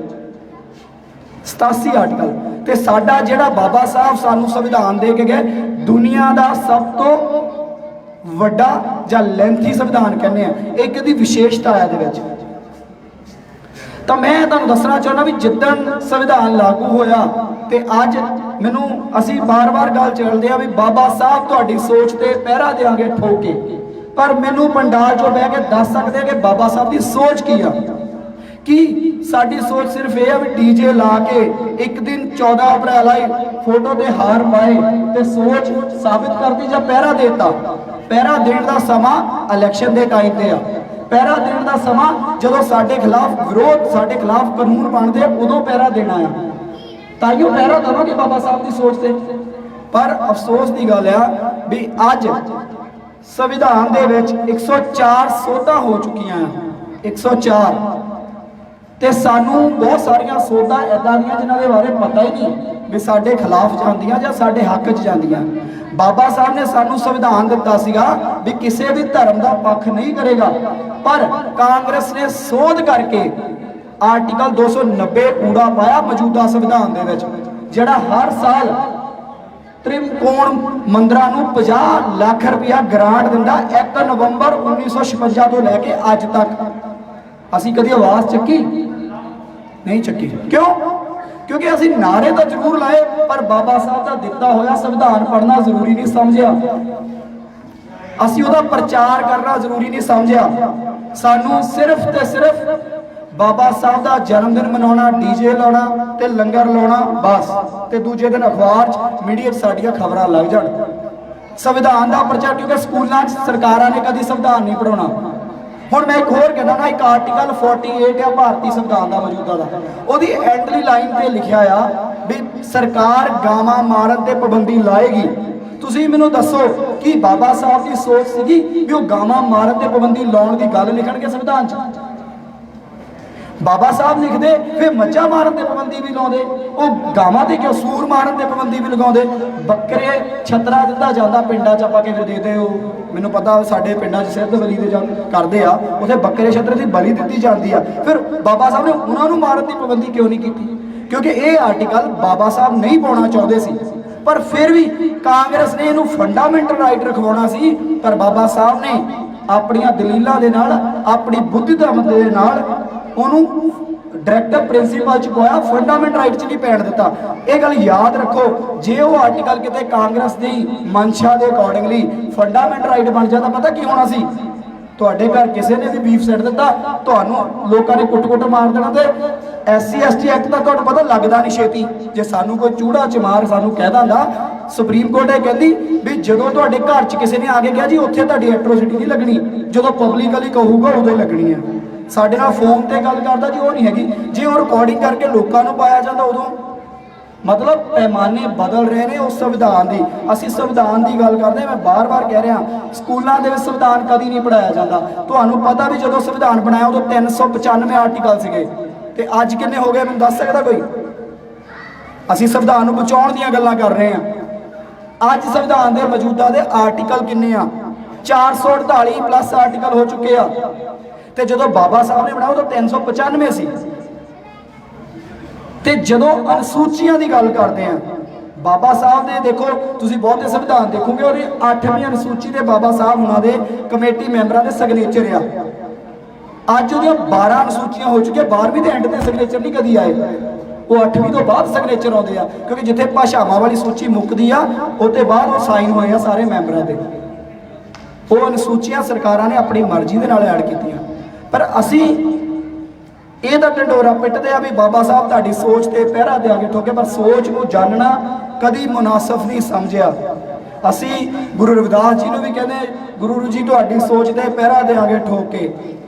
87 ਆਰਟੀਕਲ, ਤੇ ਸਾਡਾ ਜਿਹੜਾ ਬਾਬਾ ਸਾਹਿਬ ਸਾਨੂੰ ਸੰਵਿਧਾਨ ਦੇ ਕੇ ਗਏ, ਦੁਨੀਆ ਦਾ ਸਭ ਤੋਂ ਵੱਡਾ ਜਾਂ ਲੈਂਥੀ ਸੰਵਿਧਾਨ ਕਹਿੰਦੇ ਆ, ਇੱਕ ਦੀ ਵਿਸ਼ੇਸ਼ਤਾ ਹੈ ਇਹਦੇ ਵਿੱਚ। ਤਾਂ ਮੈਂ ਤੁਹਾਨੂੰ ਦੱਸਣਾ ਚਾਹੁੰਦਾ ਵੀ ਜਿੱਦਣ ਸੰਵਿਧਾਨ ਲਾਗੂ ਹੋਇਆ ਤੇ ਅੱਜ ਮੈਨੂੰ ਅਸੀਂ ਬਾਰ-ਬਾਰ ਗੱਲ ਚੱਲਦੇ ਆ ਵੀ ਬਾਬਾ ਸਾਹਿਬ ਤੁਹਾਡੀ ਸੋਚ ਤੇ ਪਹਿਰਾ ਦੇਵਾਂਗੇ ਠੋਕੇ, ਪਰ ਮੈਨੂੰ ਪੰਡਾਲ 'ਚੋਂ ਬਹਿ ਕੇ ਦੱਸ ਸਕਦੇ ਆ ਕਿ ਬਾਬਾ ਸਾਹਿਬ ਦੀ ਸੋਚ ਕੀ ਆ। ਕੀ ਸਾਡੀ ਸੋਚ ਸਿਰਫ ਇਹ ਆ ਵੀ ਡੀਜੇ ਲਾ ਕੇ ਇੱਕ ਦਿਨ 14 ਅਪ੍ਰੈਲ ਆਈ ਫੋਟੋ ਤੇ ਹਾਰ ਪਾਏ ਤੇ ਸੋਚ ਸਾਬਿਤ ਕਰਦੀ, ਜਾਂ ਪਹਿਰਾ ਦੇਤਾ? ਪਹਿਰਾ ਦੇਣ ਦਾ ਸਮਾਂ ਇਲੈਕਸ਼ਨ ਦੇ ਟਾਈਮ ਤੇ ਆ। ਪਹਿਰਾ ਦੇਣ ਦਾ ਸਮਾਂ ਜਦੋਂ ਸਾਡੇ ਖਿਲਾਫ ਵਿਰੋਧ, ਸਾਡੇ ਖਿਲਾਫ ਕਾਨੂੰਨ ਬਣਦੇ ਆ, ਉਦੋਂ ਪਹਿਰਾ ਦੇਣਾ ਆ, ਤਾਂ ਹੀ ਉਹ ਪਹਿਰਾ ਦੇਵਾਂਗੇ ਬਾਬਾ ਸਾਹਿਬ ਦੀ ਸੋਚ ਤੇ। ਪਰ ਅਫਸੋਸ ਦੀ ਗੱਲ ਆ ਵੀ ਅੱਜ ਸੰਵਿਧਾਨ ਦੇ ਵਿੱਚ 104 ਸੋਧਾਂ ਹੋ ਚੁੱਕੀਆਂ ਆ, 104, ਤੇ ਸਾਨੂੰ ਬਹੁਤ ਸਾਰੀਆਂ ਸੋਧਾਂ ਇਦਾਂ ਦੀਆਂ ਜਿਨ੍ਹਾਂ ਦੇ ਬਾਰੇ ਪਤਾ ਹੀ ਨਹੀਂ ਵੀ ਸਾਡੇ ਖਿਲਾਫ ਜਾਂਦੀਆਂ ਜਾਂ ਸਾਡੇ ਹੱਕ 'ਚ ਜਾਂਦੀਆਂ। ਬਾਬਾ ਸਾਹਿਬ ਨੇ ਸਾਨੂੰ ਸੰਵਿਧਾਨ ਦਿੱਤਾ ਸੀਗਾ ਵੀ ਕਿਸੇ ਵੀ ਧਰਮ ਦਾ ਪੱਖ ਨਹੀਂ ਕਰੇਗਾ, ਪਰ ਕਾਂਗਰਸ ਨੇ ਸੋਧ ਕਰਕੇ ਆਰਟੀਕਲ 290 ਊੜਾ ਪਾਇਆ ਮੌਜੂਦਾ ਸੰਵਿਧਾਨ ਦੇ ਵਿੱਚ, ਜਿਹੜਾ ਹਰ ਸਾਲ ਤ੍ਰਿਕੋਣ ਮੰਦਰਾਂ ਨੂੰ 50 ਲੱਖ ਰੁਪਇਆ ਗ੍ਰਾਂਟ ਦਿੰਦਾ 1 ਨਵੰਬਰ 1956 ਤੋਂ ਲੈ ਕੇ ਅੱਜ ਤੱਕ। ਅਸੀਂ ਕਦੀ ਆਵਾਜ਼ ਚੱਕੀ ਨਹੀਂ ਚੱਕੀ, ਕਿਉਂ? क्योंकि ਅਸੀਂ ਨਾਰੇ ਤਾਂ ਜ਼ਰੂਰ ਲਾਏ ਪਰ ਬਾਬਾ ਸਾਹਿਬ ਦਾ ਦਿੱਤਾ ਹੋਇਆ ਸੰਵਿਧਾਨ ਪੜ੍ਹਨਾ ਜ਼ਰੂਰੀ ਨਹੀਂ ਸਮਝਿਆ, ਅਸੀਂ ਉਹਦਾ ਪ੍ਰਚਾਰ ਕਰਨਾ ਜ਼ਰੂਰੀ ਨਹੀਂ ਸਮਝਿਆ। ਸਾਨੂੰ ਸਿਰਫ ਤੇ ਸਿਰਫ ਬਾਬਾ ਸਾਹਿਬ ਦਾ ਜਨਮ ਦਿਨ ਮਨਾਉਣਾ, ਡੀਜੇ ਲਾਉਣਾ ਤੇ ਲੰਗਰ ਲਾਉਣਾ ਬਸ, ਤੇ ਦੂਜੇ ਦਿਨ ਅਖਬਾਰ 'ਚ ਮੀਡੀਆ 'ਚ ਸਾਡੀਆਂ ਖਬਰਾਂ ਲੱਗ ਜਾਣ। ਸੰਵਿਧਾਨ ਦਾ ਪ੍ਰਚਾਰ, ਕਿਉਂਕਿ ਸਕੂਲਾਂ 'ਚ ਸਰਕਾਰਾਂ ਨੇ ਕਦੀ ਸੰਵਿਧਾਨ ਨਹੀਂ ਪੜ੍ਹਾਉਣਾ। ਹੁਣ ਮੈਂ ਇੱਕ ਹੋਰ ਕਹਿੰਦਾ ਨਾ, ਇੱਕ ਆਰਟੀਕਲ 48 ਆ ਭਾਰਤੀ ਸੰਵਿਧਾਨ ਦਾ ਮੌਜੂਦਾ ਦਾ, ਉਹਦੀ ਐਂਡਲੀ ਲਾਈਨ ਤੇ ਲਿਖਿਆ ਆ ਵੀ ਸਰਕਾਰ ਗਾਵਾਂ ਮਾਰਨ ਤੇ ਪਾਬੰਦੀ ਲਾਏਗੀ। ਤੁਸੀਂ ਮੈਨੂੰ ਦੱਸੋ ਕਿ ਬਾਬਾ ਸਾਹਿਬ ਦੀ ਸੋਚ ਸੀਗੀ ਵੀ ਉਹ ਗਾਵਾਂ ਮਾਰਨ ਤੇ ਪਾਬੰਦੀ ਲਾਉਣ ਦੀ ਗੱਲ ਲਿਖਣਗੇ ਸੰਵਿਧਾਨ 'ਚ? ਬਾਬਾ ਸਾਹਿਬ ਲਿਖਦੇ ਫਿਰ ਮੱਝਾਂ ਮਾਰਨ ਤੇ ਪਾਬੰਦੀ ਵੀ ਲਾਉਂਦੇ, ਉਹ ਗਾਵਾਂ ਤੇ ਕਿਉਂ ਸੂਰ ਮਾਰਨ ਤੇ ਪਾਬੰਦੀ ਵੀ ਲਗਾਉਂਦੇ। ਬੱਕਰੇ ਛਤਰਾ ਦਿੱਤਾ ਜਾਂਦਾ ਪਿੰਡਾਂ 'ਚ, ਆਪਾਂ ਕਿਵੇਂ ਦੇਦੇ ਹੋ ਮੈਨੂੰ ਪਤਾ, ਸਾਡੇ ਪਿੰਡਾਂ 'ਚ ਸਿੱਧ ਬਲੀ ਦੇ ਕਰਦੇ ਆ, ਉੱਥੇ ਬੱਕਰੇ ਛਤਰੇ ਦੀ ਬਲੀ ਦਿੱਤੀ ਜਾਂਦੀ ਆ। ਫਿਰ ਬਾਬਾ ਸਾਹਿਬ ਨੇ ਉਹਨਾਂ ਨੂੰ ਮਾਰਨ ਦੀ ਪਾਬੰਦੀ ਕਿਉਂ ਨਹੀਂ ਕੀਤੀ? ਕਿਉਂਕਿ ਇਹ ਆਰਟੀਕਲ ਬਾਬਾ ਸਾਹਿਬ ਨਹੀਂ ਪਾਉਣਾ ਚਾਹੁੰਦੇ ਸੀ, ਪਰ ਫਿਰ ਵੀ ਕਾਂਗਰਸ ਨੇ ਇਹਨੂੰ ਫੰਡਾਮੈਂਟਲ ਰਾਈਟ ਰਖਵਾਉਣਾ ਸੀ। ਪਰ ਬਾਬਾ ਸਾਹਿਬ ਨੇ ਆਪਣੀਆਂ ਦਲੀਲਾਂ ਦੇ ਨਾਲ, ਆਪਣੀ ਬੁੱਧੀਦਮ ਦੇ ਨਾਲ ਉਹਨੂੰ ਡਾਇਰੈਕਟਿਵ ਪ੍ਰਿੰਸੀਪਲ 'ਚ ਪਾਇਆ, ਫੰਡਾਮੈਂਟਲ ਰਾਈਟ 'ਚ ਨਹੀਂ ਪੈਣ ਦਿੱਤਾ। ਇਹ ਗੱਲ ਯਾਦ ਰੱਖੋ, ਜੇ ਉਹ ਆਰਟੀਕਲ ਕਿਤੇ ਕਾਂਗਰਸ ਦੀ ਮਨਸ਼ਾ ਦੇ ਅਕੋਰਡਿੰਗਲੀ ਫੰਡਾਮੈਂਟਲ ਰਾਈਟ ਬਣ ਜਾਂਦਾ, ਪਤਾ ਕੀ ਹੋਣਾ ਸੀ? ਤੁਹਾਡੇ ਘਰ ਕਿਸੇ ਨੇ ਵੀ ਬੀਫ ਸੱਟ ਦਿੱਤਾ, ਤੁਹਾਨੂੰ ਲੋਕਾਂ ਨੇ ਕੁੱਟ-ਕੁੱਟ ਮਾਰ ਦੇਣਾ, ਤੇ SC ST ਐਕਟ ਦਾ ਤੁਹਾਨੂੰ ਪਤਾ ਲੱਗਦਾ ਨਹੀਂ ਛੇਤੀ। ਜੇ ਸਾਨੂੰ ਕੋਈ ਚੂੜਾ ਚਮਾਰ ਸਾਨੂੰ ਕਹਿ ਦਿੰਦਾ, ਸੁਪਰੀਮ ਕੋਰਟ ਇਹ ਕਹਿੰਦੀ ਵੀ ਜਦੋਂ ਤੁਹਾਡੇ ਘਰ 'ਚ ਕਿਸੇ ਨੇ ਆ ਕੇ ਕਿਹਾ ਜੀ ਉੱਥੇ ਤੁਹਾਡੀ ਐਟਰੋਸਿਟੀ ਨਹੀਂ ਲੱਗਣੀ, ਜਦੋਂ ਪਬਲਿਕਲੀ ਕਹੂਗਾ ਉਦੋਂ ਹੀ ਲੱਗਣੀ ਹੈ। ਸਾਡੇ ਨਾਲ ਫੋਨ ਤੇ ਗੱਲ ਕਰਦਾ ਜੀ, ਉਹ ਨਹੀਂ ਹੈਗੀ। ਜੇ ਉਹ ਰਿਕਾਰਡਿੰਗ ਕਰਕੇ ਲੋਕਾਂ ਨੂੰ ਪਾਇਆ ਜਾਂਦਾ ਉਦੋਂ, ਮਤਲਬ ਪੈਮਾਨੇ ਬਦਲ ਰਹੇ ਨੇ ਉਸ ਸੰਵਿਧਾਨ ਦੀ। ਅਸੀਂ ਸੰਵਿਧਾਨ ਦੀ ਗੱਲ ਕਰਦੇ, ਮੈਂ ਬਾਰ-ਬਾਰ ਕਹਿ ਰਿਹਾ, ਸਕੂਲਾਂ ਦੇ ਵਿੱਚ ਸੰਵਿਧਾਨ ਕਦੀ ਨਹੀਂ ਪੜਾਇਆ ਜਾਂਦਾ। ਤੁਹਾਨੂੰ ਪਤਾ ਵੀ ਜਦੋਂ ਸੰਵਿਧਾਨ ਬਣਾਇਆ ਉਦੋਂ 395 ਆਰਟੀਕਲ ਸੀਗੇ, ਤੇ ਅੱਜ ਕਿੰਨੇ ਹੋ ਗਏ ਮੈਨੂੰ ਦੱਸ ਸਕਦਾ ਕੋਈ? ਅਸੀਂ ਸੰਵਿਧਾਨ ਨੂੰ ਬਚਾਉਣ ਦੀਆਂ ਗੱਲਾਂ ਕਰ ਰਹੇ ਹਾਂ। ਅੱਜ ਸੰਵਿਧਾਨ ਦੇ ਮੌਜੂਦਾ ਦੇ ਆਰਟੀਕਲ ਕਿੰਨੇ ਆ? 448 ਪਲੱਸ ਆਰਟੀਕਲ ਹੋ ਚੁੱਕੇ ਆ, ਤੇ ਜਦੋਂ ਬਾਬਾ ਸਾਹਿਬ ਨੇ ਬਣਾਇਆ ਉਦੋਂ 395 ਸੀ। ਤੇ ਜਦੋਂ ਅਨੁਸੂਚੀਆਂ ਦੀ ਗੱਲ ਕਰਦੇ ਆ, ਬਾਬਾ ਸਾਹਿਬ ਦੇ ਦੇਖੋ, ਤੁਸੀਂ ਬਹੁਤੇ ਸੰਵਿਧਾਨ ਦੇਖੋਗੇ ਉਹਦੀ 8ਵੀਂ ਅਨੁਸੂਚੀ ਦੇ ਬਾਬਾ ਸਾਹਿਬ ਉਹਨਾਂ ਦੇ ਕਮੇਟੀ ਮੈਂਬਰਾਂ ਦੇ ਸਿਗਨੇਚਰ ਆ। ਅੱਜ ਉਹਦੀਆਂ 12 ਅਨੁਸੂਚੀਆਂ ਹੋ ਚੁੱਕੀਆਂ, 12ਵੀਂ ਦੇ ਐਂਡ ਤੇ ਸਿਗਨੇਚਰ ਨਹੀਂ ਕਦੀ ਆਏ, ਉਹ 8ਵੀਂ ਤੋਂ ਬਾਅਦ ਸਿਗਨੇਚਰ ਆਉਂਦੇ ਆ, ਕਿਉਂਕਿ ਜਿੱਥੇ ਭਾਸ਼ਾਵਾਂ ਵਾਲੀ ਸੂਚੀ ਮੁੱਕਦੀ ਆ ਉਹਦੇ ਬਾਅਦ ਉਹ ਸਾਈਨ ਹੋਏ ਆ ਸਾਰੇ ਮੈਂਬਰਾਂ ਦੇ। ਉਹ ਅਨੁਸੂਚੀਆਂ ਸਰਕਾਰਾਂ ਨੇ ਆਪਣੀ ਮਰਜ਼ੀ ਦੇ ਨਾਲ ਐਡ ਕੀਤੀਆਂ, ਪਰ ਅਸੀਂ ਇਹਦਾ ਢੰਡੋਰਾ ਪਿੱਟਦੇ ਆ ਵੀ ਬਾਬਾ ਸਾਹਿਬ ਤੁਹਾਡੀ ਸੋਚ ਤੇ ਪਹਿਰਾ ਦੇ ਆਗੇ ਠੋਕੇ, ਪਰ ਸੋਚ ਨੂੰ ਜਾਣਨਾ ਕਦੀ ਮੁਨਾਸਬ ਨਹੀਂ ਸਮਝਿਆ। ਅਸੀਂ ਗੁਰੂ ਰਵਿਦਾਸ ਜੀ ਨੂੰ ਵੀ ਕਹਿੰਦੇ, ਗੁਰੂ ਜੀ ਤੁਹਾਡੀ ਸੋਚ ਤੇ ਪਹਿਰਾ ਦੇ ਆਗੇ ਠੋਕੇ,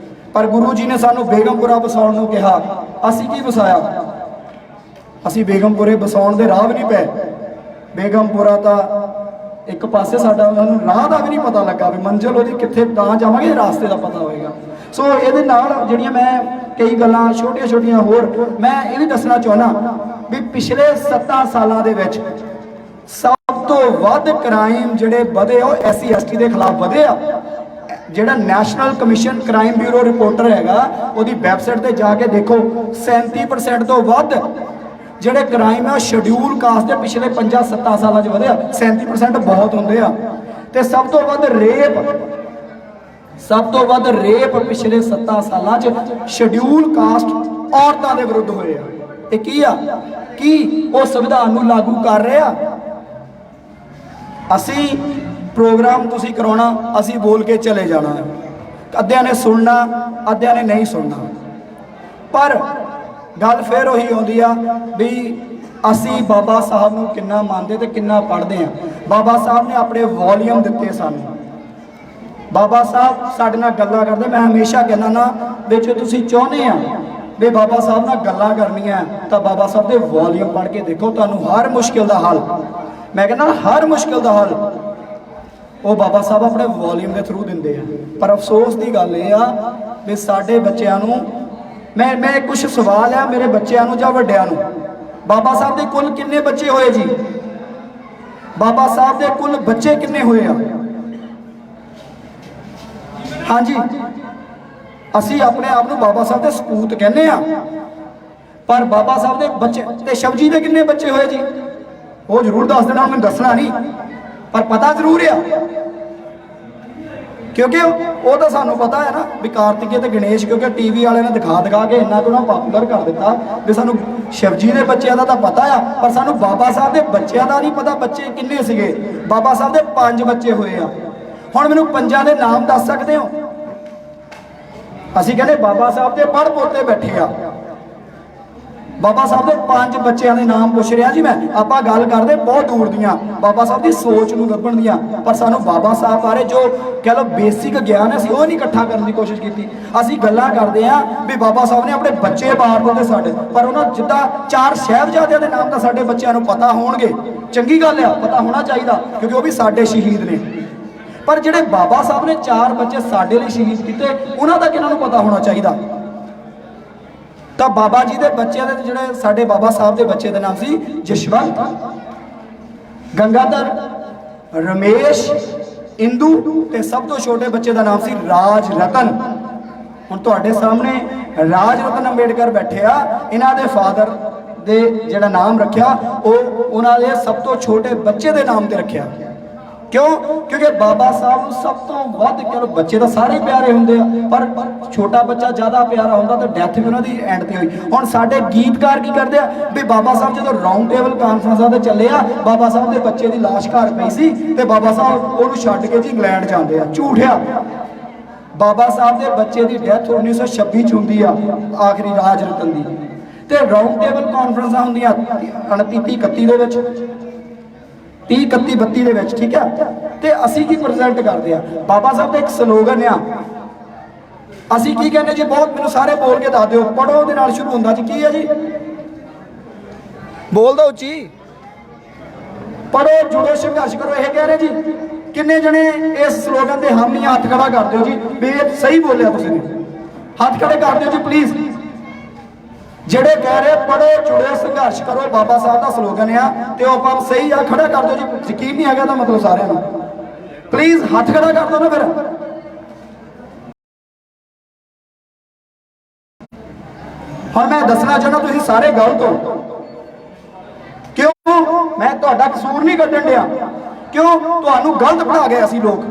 ਪਰ ਗੁਰੂ ਜੀ ਨੇ ਸਾਨੂੰ ਬੇਗਮਪੁਰਾ ਵਸਾਉਣ ਨੂੰ ਕਿਹਾ। ਅਸੀਂ ਕੀ ਵਸਾਇਆ? ਅਸੀਂ ਬੇਗਮਪੁਰੇ ਵਸਾਉਣ ਦੇ ਰਾਹ ਵੀ ਨਹੀਂ ਪਏ। ਬੇਗਮਪੁਰਾ ਤਾਂ ਇੱਕ ਪਾਸੇ ਸਾਡਾ ਸਾਨੂੰ ਰਾਹ ਦਾ ਵੀ ਨਹੀਂ ਪਤਾ ਲੱਗਾ ਵੀ ਮੰਜ਼ਿਲ ਉਹਦੀ ਕਿੱਥੇ ਤਾਂ ਜਾਵਾਂਗੇ, ਰਾਸਤੇ ਦਾ ਪਤਾ ਹੋਏਗਾ। ਸੋ ਇਹਦੇ ਨਾਲ ਜਿਹੜੀਆਂ ਮੈਂ ਕਈ ਗੱਲਾਂ ਛੋਟੀਆਂ-ਛੋਟੀਆਂ ਹੋਰ ਮੈਂ ਇਹ ਵੀ ਦੱਸਣਾ ਚਾਹੁੰਦਾ ਵੀ ਪਿਛਲੇ 7 ਸਾਲਾਂ ਦੇ ਵਿੱਚ ਸਭ ਤੋਂ ਵੱਧ ਕ੍ਰਾਈਮ ਜਿਹੜੇ ਵਧੇ ਉਹ SC ST ਦੇ ਖਿਲਾਫ ਵਧੇ ਆ। ਜਿਹੜਾ national commission crime bureau reporter ਹੈਗਾ, ਉਹਦੀ ਵੈਬਸਾਈਟ ਤੇ ਜਾ ਕੇ ਦੇਖੋ, 37% ਤੋਂ ਵੱਧ ਜਿਹੜੇ ਕ੍ਰਾਈਮ ਆ ਸ਼ਡਿਊਲ ਕਾਸਟ ਦੇ ਪਿਛਲੇ 5-7 ਸਾਲਾਂ 'ਚ ਵਧਿਆ। 37% ਬਹੁਤ ਹੁੰਦੇ ਆ। ਤੇ ਸਭ ਤੋਂ ਵੱਧ ਰੇਪ ਪਿਛਲੇ 7 ਸਾਲਾਂ 'ਚ ਸ਼ਡਿਊਲ ਕਾਸਟ ਔਰਤਾਂ ਦੇ ਵਿਰੁੱਧ ਹੋਏ ਆ। ਇਹ ਕੀ ਆ? ਕੀ ਉਹ ਸੰਵਿਧਾਨ ਨੂੰ ਲਾਗੂ ਕਰ ਰਹੇ ਆ? ਅਸੀਂ ਪ੍ਰੋਗਰਾਮ ਤੁਸੀਂ ਕਰਾਉਣਾ, ਅਸੀਂ ਬੋਲ ਕੇ ਚਲੇ ਜਾਣਾ, ਅੱਧਿਆਂ ਨੇ ਸੁਣਨਾ, ਅੱਧਿਆਂ ਨੇ ਨਹੀਂ ਸੁਣਨਾ, ਪਰ ਗੱਲ ਫਿਰ ਉਹੀ ਆਉਂਦੀ ਆ ਵੀ ਅਸੀਂ ਬਾਬਾ ਸਾਹਿਬ ਨੂੰ ਕਿੰਨਾ ਮੰਨਦੇ ਤੇ ਕਿੰਨਾ ਪੜ੍ਹਦੇ ਆ। ਬਾਬਾ ਸਾਹਿਬ ਨੇ ਆਪਣੇ ਵੋਲੀਅਮ ਦਿੱਤੇ ਸਾਨੂੰ। ਬਾਬਾ ਸਾਹਿਬ ਸਾਡੇ ਨਾਲ ਗੱਲਾਂ ਕਰਦੇ, ਮੈਂ ਹਮੇਸ਼ਾ ਕਹਿੰਦਾ ਨਾ ਵਿੱਚ ਤੁਸੀਂ ਚਾਹੁੰਦੇ ਆ ਵੀ ਬਾਬਾ ਸਾਹਿਬ ਨਾਲ ਗੱਲਾਂ ਕਰਨੀਆਂ ਤਾਂ ਬਾਬਾ ਸਾਹਿਬ ਦੇ ਵੋਲੀਅਮ ਪੜ੍ਹ ਕੇ ਦੇਖੋ, ਤੁਹਾਨੂੰ ਹਰ ਮੁਸ਼ਕਿਲ ਦਾ ਹੱਲ, ਮੈਂ ਕਹਿੰਦਾ ਹਰ ਮੁਸ਼ਕਿਲ ਦਾ ਹੱਲ ਉਹ ਬਾਬਾ ਸਾਹਿਬ ਆਪਣੇ ਵੋਲੀਅਮ ਦੇ ਥਰੂ ਦਿੰਦੇ ਆ। ਪਰ ਅਫਸੋਸ ਦੀ ਗੱਲ ਇਹ ਆ ਵੀ ਸਾਡੇ ਬੱਚਿਆਂ ਨੂੰ, ਮੈਂ ਕੁਝ ਸਵਾਲ ਆ ਮੇਰੇ ਬੱਚਿਆਂ ਨੂੰ ਜਾਂ ਵੱਡਿਆਂ ਨੂੰ, ਬਾਬਾ ਸਾਹਿਬ ਦੇ ਕੁੱਲ ਕਿੰਨੇ ਬੱਚੇ ਹੋਏ ਜੀ? ਬਾਬਾ ਸਾਹਿਬ ਦੇ ਕੁੱਲ ਬੱਚੇ ਕਿੰਨੇ ਹੋਏ ਆ? ਹਾਂਜੀ, ਅਸੀਂ ਆਪਣੇ ਆਪ ਨੂੰ ਬਾਬਾ ਸਾਹਿਬ ਦੇ ਸਪੂਤ ਕਹਿੰਦੇ ਆ, ਪਰ ਬਾਬਾ ਸਾਹਿਬ ਦੇ ਬੱਚੇ ਤੇ ਸ਼ਿਵਜੀ ਦੇ ਕਿੰਨੇ ਬੱਚੇ ਹੋਏ ਜੀ? ਉਹ ਜ਼ਰੂਰ ਦੱਸ ਦੇਣਾ, ਮੈਨੂੰ ਦੱਸਣਾ ਨਹੀਂ, ਪਰ ਪਤਾ ਜ਼ਰੂਰ ਆ। क्योंकि वो तो सानू पता है ना भी कार्तिके ते गणेश, क्योंकि टीवी वाले ने दिखा दिखा के इन्ना को ना पॉपूलर कर दिता भी सानू शिवजी के बच्चों का तो पता है, पर सानू बाबा साहब के बच्चों का नहीं पता बच्चे किन्ने सीगे। बाबा साहब के 5 बच्चे हुए आ। हुण मैनूं 5 के नाम दस सकते हो? असीं कहने बाबा साहब के पढ़ पोते बैठे आ, बाबा साहब के 5 बच्चों के नाम पूछ रहा जी मैं। आप गल करते बहुत दूर दियाँ बाबा साहब की सोच नूं लभण दियां, पर सानू बाबा साहब बारे जो कह लो बेसिक ज्ञान असीं वो नहीं इकट्ठा करने की कोशिश की। असीं गल्लां करते हैं भी बाबा साहब ने अपने बच्चे बार दिते साडे, पर उन्होंने जिद्दां 4 साहिबजादियां दे नाम तो साडे बच्चों नूं पता होणगे, चंगी गल है, पता होना चाहिए, क्योंकि वो भी साडे शहीद ने। पर जिहड़े बाबा साहब ने 4 बच्चे साडे लई शहीद कीते, उन्हां दा किन्हां नूं पता होना चाहिए। तो बाबा जी के बच्चे जोड़े साडे बाबा साहब के बच्चे का नाम सी जशवंत, गंगाधर, रमेश, इंदू, ते सब तो छोटे बच्चे का नाम सी राज रतन। हुण तुहाडे सामने राज रतन अंबेडकर बैठे आ, इन्हां दे फादर दे जिहड़ा नाम रखिया वो उन्हां दे सब तो छोटे बच्चे के नाम ते रखिया। क्यों? क्योंकि बाबा साहब नूं सब तो वध चलो बच्चे तो सारे प्यारे होंदे आ, पर छोटा बच्चा ज़्यादा प्यारा होंदा, तो डेथ भी उन्हां दी एंड ते होई। हुण साडे गीतकार की करदे आ भी बाबा साहब जो राउंड टेबल कानफ्रेंसां ते चले आ, बाबा साहब के बच्चे की लाश घर पई सी ते बाबा साहब उहनूं छड्ड के जी इंग्लैंड जांदे आ। झूठिया, बाबा साहब के बच्चे की डेथ 1926 च हुंदी आ, आखिरी राज रतन दी। ते राउंड टेबल कानफ्रेंसां हुंदियां 29 31 दे विच, 30 31 32 ਦੇ ਵਿੱਚ, ठीक है। ਤੇ ਅਸੀਂ ਕੀ ਪ੍ਰੈਜ਼ੈਂਟ ਕਰਦੇ ਆ? ਬਾਬਾ ਸਾਹਿਬ ਦਾ ਇੱਕ ਸਲੋਗਨ ਆ, ਅਸੀਂ ਕੀ ਕਹਿੰਦੇ ਜੀ? ਬਹੁਤ ਮੈਨੂੰ ਸਾਰੇ ਬੋਲ ਕੇ ਦੱਸ ਦਿਓ। ਪੜੋ ਦੇ ਨਾਲ ਸ਼ੁਰੂ ਹੁੰਦਾ ਜੀ, ਕੀ ਹੈ ਜੀ? ਬੋਲ ਦੋ ਉੱਚੀ। ਪੜੋ ਜੁੜੋ ਸੰਘਰਸ਼ ਕਰੋ, ਇਹ ਕਹਿ ਰਹੇ ਜੀ। ਕਿੰਨੇ ਜਣੇ ਇਸ ਸਲੋਗਨ ਦੇ ਹਾਮੀ ਹੱਥ ਖੜਾ ਕਰ ਦਿਓ ਜੀ ਵੀ ਇਹ ਸਹੀ ਬੋਲਿਆ ਤੁਸੀਂ ਨੇ? ਹੱਥ ਖੜੇ ਕਰ ਦਿਓ ਜੀ ਪਲੀਜ਼। ਜਿਹੜੇ ਕਹਿ ਰਹੇ ਪੜੋ ਜੁੜੋ ਸੰਘਰਸ਼ ਕਰੋ ਬਾਬਾ ਸਾਹਿਬ ਦਾ ਸਲੋਗਨ ਆ, ਤੇ ਉਹ ਆਪਾਂ ਸਹੀ ਆ, ਖੜਾ ਕਰ ਦਿਓ ਜੀ। ਯਕੀਨ ਨਹੀਂ ਹੈਗਾ ਤਾਂ ਮਤਲਬ ਸਾਰਿਆਂ ਨੂੰ ਪਲੀਜ਼ ਹੱਥ ਖੜਾ ਕਰ ਦਿਓ ਨਾ ਫਿਰ। ਹੁਣ ਮੈਂ ਦੱਸਣਾ ਚਾਹੁੰਦਾ ਤੁਸੀਂ ਸਾਰੇ ਗਲਤ ਹੋ। ਕਿਉਂ? ਮੈਂ ਤੁਹਾਡਾ ਕਸੂਰ ਨਹੀਂ ਕੱਢਣ ਡਿਆ। ਕਿਉਂ? ਤੁਹਾਨੂੰ ਗਲਤ ਪੜ੍ਹਾ ਗਏ ਅਸੀਂ ਲੋਕ।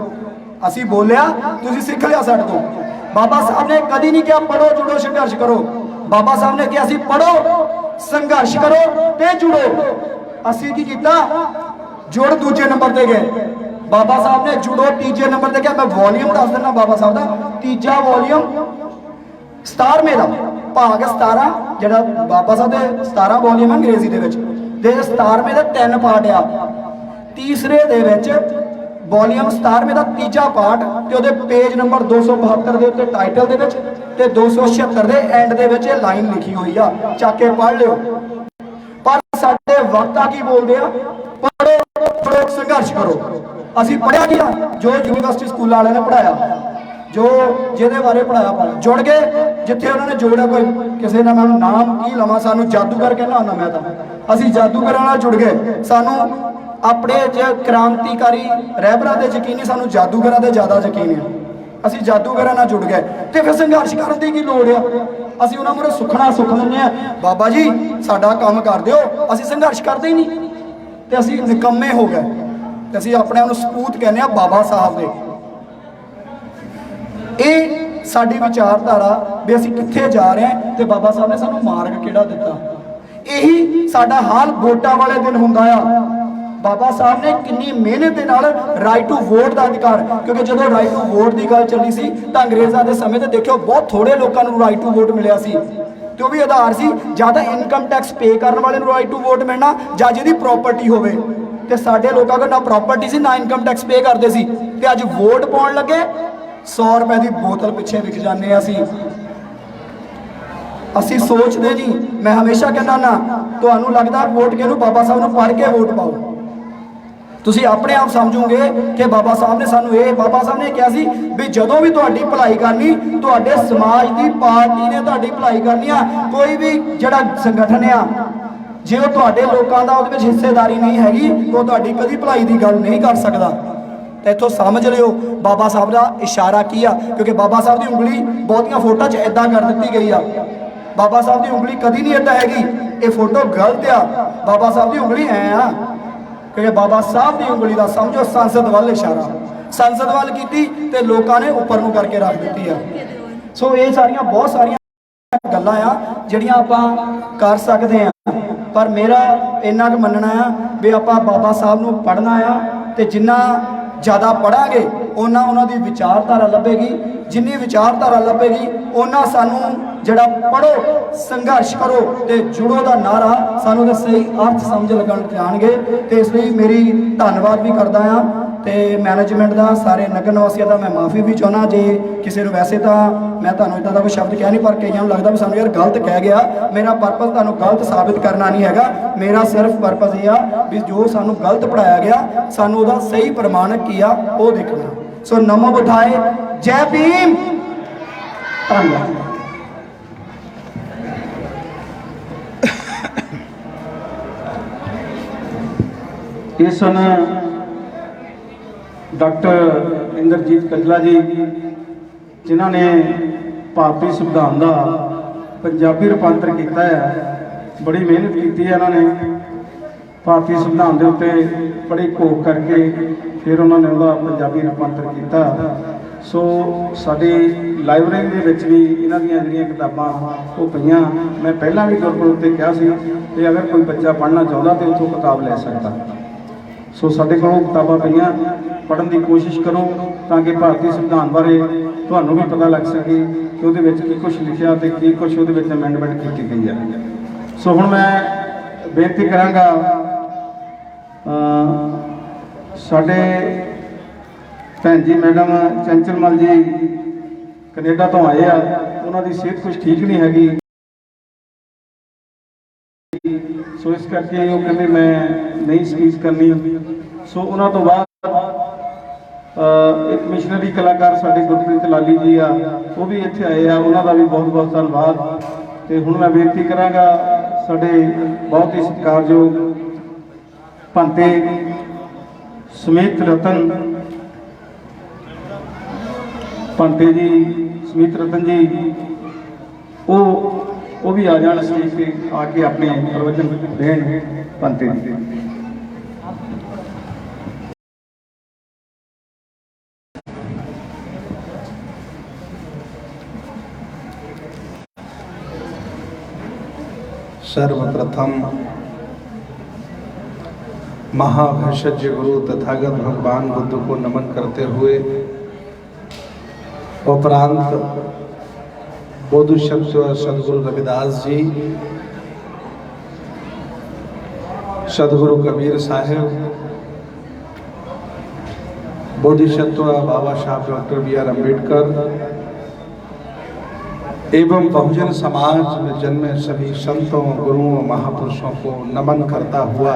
ਅਸੀਂ ਬੋਲਿਆ, ਤੁਸੀਂ ਸਿੱਖ ਲਿਆ ਸਾਡੇ ਤੋਂ। ਬਾਬਾ ਸਾਹਿਬ ਨੇ ਕਦੀ ਨਹੀਂ ਕਿਹਾ ਪੜੋ ਜੁੜੋ ਸੰਘਰਸ਼ ਕਰੋ। ਬਾਬਾ ਸਾਹਿਬ ਨੇ ਕਿਹਾ ਸੀ ਪੜੋ ਸੰਘਰਸ਼ ਕਰੋ ਤੇ ਜੁੜੋ। ਅਸੀਂ ਕੀ ਕੀਤਾ? ਜੁੜ ਦੂਜੇ ਨੰਬਰ ਤੇ ਗਏ। ਬਾਬਾ ਸਾਹਿਬ ਨੇ ਜੁੜੋ ਤੀਜੇ ਨੰਬਰ ਤੇ ਕਿਹਾ। ਮੈਂ ਵੋਲੀਅਮ ਦੱਸ ਦਿੰਦਾ ਬਾਬਾ ਸਾਹਿਬ ਦਾ। ਤੀਜਾ ਵੋਲੀਅਮ 17ਵੇਂ ਦਾ ਭਾਗ 17, ਜਿਹੜਾ ਬਾਬਾ ਸਾਹਿਬ ਦੇ 17 ਵੋਲੀਅਮ ਅੰਗਰੇਜ਼ੀ ਦੇ ਵਿੱਚ, ਤੇ 17ਵੇਂ ਦੇ 3 ਪਾਰਟ ਆ। ਤੀਸਰੇ ਦੇ ਵਿੱਚ ਵੋਲੀਅਮ 17ਵੇਂ ਦਾ ਤੀਜਾ ਪਾਰਟ, ਤੇ ਉਹਦੇ ਪੇਜ ਨੰਬਰ 272 ਦੇ ਉੱਤੇ ਟਾਈਟਲ ਦੇ ਵਿੱਚ ਤੇ 276 ਦੇ ਐਂਡ ਦੇ ਵਿੱਚ ਇਹ ਲਾਈਨ ਲਿਖੀ ਹੋਈ ਆ, ਚੱਕ ਕੇ ਪੜ੍ਹ ਲਿਓ। ਪਰ ਸਾਡੇ ਵਕਤਾ ਕੀ ਬੋਲਦੇ ਆ? ਪੜੋ ਸੰਘਰਸ਼ ਕਰੋ। ਅਸੀਂ ਪੜ੍ਹਿਆ ਗਿਆ ਜੋ ਯੂਨੀਵਰਸਿਟੀ ਸਕੂਲ ਵਾਲਿਆਂ ਨੇ ਪੜ੍ਹਾਇਆ, ਜੋ ਜਿਹਦੇ ਬਾਰੇ ਪੜ੍ਹਾਇਆ, ਪਰ ਜੁੜ ਗਏ ਜਿੱਥੇ ਉਹਨਾਂ ਨੇ ਜੋੜਿਆ। ਕੋਈ ਕਿਸੇ ਨਾਲ ਮੈਨੂੰ ਨਾਮ ਕੀ ਲਵਾਂ, ਸਾਨੂੰ ਜਾਦੂਗਰ ਕਹਿਣਾ ਹੁੰਦਾ ਮੈਂ ਤਾਂ। ਅਸੀਂ ਜਾਦੂਗਰਾਂ ਨਾਲ ਜੁੜ ਗਏ। ਸਾਨੂੰ ਆਪਣੇ ਕ੍ਰਾਂਤੀਕਾਰੀ ਰਹਿਬਰਾਂ ਦੇ ਯਕੀਨ ਨਹੀਂ, ਸਾਨੂੰ ਜਾਦੂਗਰਾਂ ਦੇ ਜ਼ਿਆਦਾ ਯਕੀਨ ਹੈ। ਅਸੀਂ ਜਾਦੂਗਰਾਂ ਨਾਲ ਜੁੜ ਗਏ ਤੇ ਫਿਰ ਸੰਘਰਸ਼ ਕਰਨ ਦੀ ਕੀ ਲੋੜ ਆ? ਅਸੀਂ ਉਹਨਾਂ ਮੂਹਰੇ ਸੁਖਣਾ ਸੁਖ ਲੈਂਦੇ ਆ, ਬਾਬਾ ਜੀ ਸਾਡਾ ਕੰਮ ਕਰ ਦਿਓ। ਅਸੀਂ ਸੰਘਰਸ਼ ਕਰਦੇ ਹੀ ਨਹੀਂ ਤੇ ਅਸੀਂ ਨਿਕੰਮੇ ਹੋ ਗਏ ਤੇ ਅਸੀਂ ਆਪਣੇ ਆਪ ਨੂੰ ਸਪੂਤ ਕਹਿੰਦੇ ਆ ਬਾਬਾ ਸਾਹਿਬ ਦੇ। ਇਹ ਸਾਡੀ ਵਿਚਾਰਧਾਰਾ ਵੀ ਅਸੀਂ ਕਿੱਥੇ ਜਾ ਰਹੇ ਹਾਂ ਤੇ ਬਾਬਾ ਸਾਹਿਬ ਨੇ ਸਾਨੂੰ ਮਾਰਗ ਕਿਹੜਾ ਦਿੱਤਾ। ਇਹੀ ਸਾਡਾ ਹਾਲ ਵੋਟਾਂ ਵਾਲੇ ਦਿਨ ਹੁੰਦਾ ਆ। ਬਾਬਾ ਸਾਹਿਬ ਨੇ ਕਿੰਨੀ ਮਿਹਨਤ ਦੇ ਨਾਲ ਰਾਈਟ ਟੂ ਵੋਟ ਦਾ ਅਧਿਕਾਰ, ਕਿਉਂਕਿ ਜਦੋਂ ਰਾਈਟ ਟੂ ਵੋਟ ਦੀ ਗੱਲ ਚੱਲੀ ਸੀ ਤਾਂ ਅੰਗਰੇਜ਼ਾਂ ਦੇ ਸਮੇਂ ਤੇ ਦੇਖਿਓ ਬਹੁਤ ਥੋੜੇ ਲੋਕਾਂ ਨੂੰ ਰਾਈਟ ਟੂ ਵੋਟ ਮਿਲਿਆ ਸੀ, ਤੇ ਉਹ ਵੀ ਆਧਾਰ ਸੀ ਜਾਂ ਤਾਂ ਇਨਕਮ ਟੈਕਸ ਪੇ ਕਰਨ ਵਾਲੇ ਨੂੰ ਰਾਈਟ ਟੂ ਵੋਟ ਮਿਲਣਾ ਜਾਂ ਜਿਹਦੀ ਪ੍ਰਾਪਰਟੀ ਹੋਵੇ। ਤੇ ਸਾਡੇ ਲੋਕਾਂ ਕੋਲ ਨਾ ਪ੍ਰਾਪਰਟੀ ਸੀ ਨਾ ਇਨਕਮ ਟੈਕਸ ਪੇ ਕਰਦੇ ਸੀ, ਤੇ ਅੱਜ ਵੋਟ ਪਾਉਣ ਲੱਗੇ 100 ਰੁਪਏ ਦੀ ਬੋਤਲ ਪਿੱਛੇ ਵਿਕ ਜਾਂਦੇ ਆ। ਅਸੀਂ ਸੋਚਦੇ ਨਹੀਂ। ਮੈਂ ਹਮੇਸ਼ਾ ਕਹਿੰਦਾ ਨਾ, ਤੁਹਾਨੂੰ ਲੱਗਦਾ ਵੋਟ ਕਿਹਨੂੰ? ਬਾਬਾ ਸਾਹਿਬ ਨੂੰ ਪੜ੍ਹ ਕੇ ਵੋਟ ਪਾਓ। ਤੁਸੀਂ ਆਪਣੇ ਆਪ ਸਮਝੋਗੇ ਕਿ ਬਾਬਾ ਸਾਹਿਬ ਨੇ ਸਾਨੂੰ ਇਹ, ਬਾਬਾ ਸਾਹਿਬ ਨੇ ਕਿਹਾ ਸੀ ਵੀ ਜਦੋਂ ਵੀ ਤੁਹਾਡੀ ਭਲਾਈ ਕਰਨੀ, ਤੁਹਾਡੇ ਸਮਾਜ ਦੀ ਪਾਰਟੀ ਨੇ ਤੁਹਾਡੀ ਭਲਾਈ ਕਰਨੀ ਆ। ਕੋਈ ਵੀ ਜਿਹੜਾ ਸੰਗਠਨ ਆ, ਜੇ ਉਹ ਤੁਹਾਡੇ ਲੋਕਾਂ ਦਾ ਉਹਦੇ ਵਿੱਚ ਹਿੱਸੇਦਾਰੀ ਨਹੀਂ ਹੈਗੀ, ਤਾਂ ਤੁਹਾਡੀ ਕਦੀ ਭਲਾਈ ਦੀ ਗੱਲ ਨਹੀਂ ਕਰ ਸਕਦਾ। ਤੇ ਇੱਥੋਂ ਸਮਝ ਲਿਓ ਬਾਬਾ ਸਾਹਿਬ ਦਾ ਇਸ਼ਾਰਾ ਕੀ ਆ, ਕਿਉਂਕਿ ਬਾਬਾ ਸਾਹਿਬ ਦੀ ਉਂਗਲੀ ਬਹੁਤੀਆਂ ਫੋਟੋਆਂ 'ਚ ਇਦਾਂ ਕਰ ਦਿੱਤੀ ਗਈ ਆ। ਬਾਬਾ ਸਾਹਿਬ ਦੀ ਉਂਗਲੀ ਕਦੀ ਨਹੀਂ ਇਦਾਂ ਹੈਗੀ। ਇਹ ਫੋਟੋ ਗਲਤ ਆ। ਬਾਬਾ ਸਾਹਿਬ ਦੀ ਉਂਗਲੀ ਐ ਆ, क्योंकि बाबा साहब की उंगली का समझो संसद वाल इशारा, संसद वाल की ते लोगों ने उपर को करके रख दी है। सो ये सारिया बहुत सारिया गल्लां आ जिहड़ियां आपां कर सकते हैं, पर मेरा इन्ना क मनना आ भी आपां बाबा साहब नूं पढ़ना आ ते जिन्ना ज़्यादा पढ़ांगे उन्ना उन्हां दी विचारधारा लभेगी, जिन्नी विचारधारा लभेगी उन्ना सानू जिहड़ा पढ़ो संघर्ष करो ते जुड़ो दा नारा सानू दे सही अर्थ समझ लगन जाणगे। ते इसलिए मेरी धन्नवाद भी करदा आ ते मैनेजमेंट का, सारे नगर निवासियों का मैं माफ़ी भी चाहना जे किसी को, वैसे तो मैं तुहानूं इदां दा कोई शब्द कह नहीं, पर कईयां नूं लगदा भी सानूं यार गलत कह गया। मेरा पर्पज़ तुहानूं गलत साबित करना नहीं हैगा, मेरा सिर्फ पर्पज़ ये आ भी जो सानूं गलत पढ़ाया गया सानूं उहदा सही प्रमाणक की आ वो देखना। सो नमो बुद्धाय, जय भीम, धन्यवाद। ये सन डॉक्टर इंद्रजीत कजला जी, जिन्हों ने भारतीय संविधान का पंजाबी रूपांतर किया है। बड़ी मेहनत की है इन्होंने भारतीय संविधान के उत्ते, बड़ी घोख करके फिर उन्होंने वह पंजाबी रूपांतर किया। सो साडी लाइब्रेरी के विच भी इन्हां दीयां जिहड़ियां किताबां वो पईयां। मैं पहला भी गुरपुरब उत्ते कहा सी कि अगर कोई बच्चा पढ़ना चाहता तो उत्थों किताब लै सकता। सो साडे कोल किताबां पईयां, पढ़न की कोशिश करो ताकि भारतीय संविधान बारे तुहानूं भी पता लग सके कि उहदे विच की कुछ लिखिया ते की कुछ उहदे विच अमेंडमेंट की गई है। सो हुण मैं बेनती करांगा साडे भैन जी मैडम चंचलमल जी कनेडा तो आए आ, उन्हां दी सेहत कुछ ठीक नहीं हैगी। सो इस करके वो कहते मैं नहीं स्पीच करनी। सो उन्होंने तो बाद एक मिशनरी कलाकार साडे गुरप्रीत लाली जी आ, वो भी इत्थे आए आ, उन्होंने भी बहुत बहुत धन्यवाद। तो हुण मैं बेनती करांगा साडे बहुत ही सत्कारयोग भंते सुमित रतन, भंते जी सुमित रतन जी वो भी आ जान स्टेज पे आके अपने प्रवचन देन। भंते जी सर्वप्रथम महाभेषज गुरु तथागत भगवान बुद्ध को नमन करते हुए उपरांत बोधिसत्व सदगुरु रविदास जी, सदगुरु कबीर साहिब, बोधिसत्व बाबा साहब डॉक्टर बी आर अम्बेडकर एवं बहुजन समाज में जन्मे सभी संतों, गुरुओं, महापुरुषों को नमन करता हुआ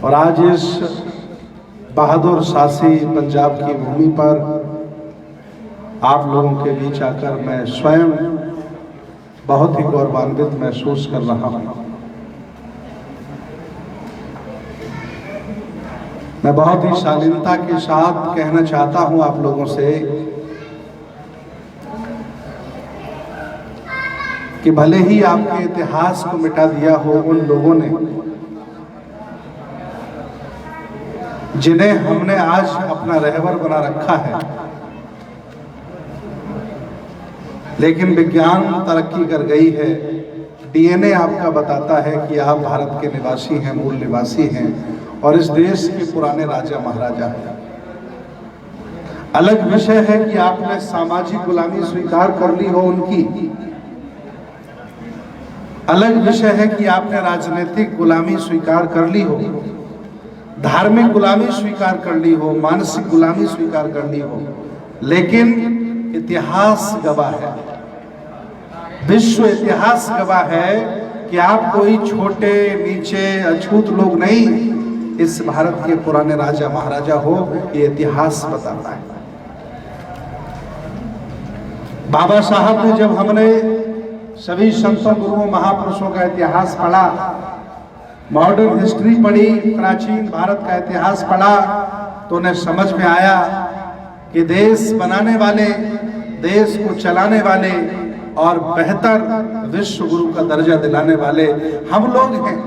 और आज इस बहादुर शासी पंजाब की भूमि पर आप लोगों के बीच आकर मैं स्वयं बहुत ही गौरवान्वित महसूस कर रहा हूँ। मैं बहुत ही शालीनता के साथ कहना चाहता हूँ आप लोगों से कि भले ही आपके इतिहास को मिटा दिया हो उन लोगों ने जिन्हें हमने आज अपना रहबर बना रखा है, लेकिन विज्ञान तरक्की कर गई है। डीएनए आपका बताता है कि आप भारत के निवासी हैं, मूल निवासी हैं और इस देश के पुराने राजा महाराजा हैं। अलग विषय है कि आपने सामाजिक गुलामी स्वीकार कर ली हो उनकी, अलग विषय है कि आपने राजनीतिक गुलामी स्वीकार कर ली हो, धार्मिक गुलामी स्वीकार कर ली हो, मानसिक गुलामी स्वीकार कर ली हो, लेकिन इतिहास गवाह है, विश्व इतिहास गवाह है कि आप कोई छोटे नीचे अछूत लोग नहीं, इस भारत के पुराने राजा महाराजा हो, ये इतिहास बताता है। बाबा साहब ने जब हमने सभी संतों, गुरुओं, महापुरुषों का इतिहास पढ़ा, मॉडर्न हिस्ट्री पढ़ी, प्राचीन भारत का इतिहास पढ़ा, तो उन्हें समझ में आया कि देश बनाने वाले, देश को चलाने वाले और बेहतर विश्व गुरु का दर्जा दिलाने वाले हम लोग हैं।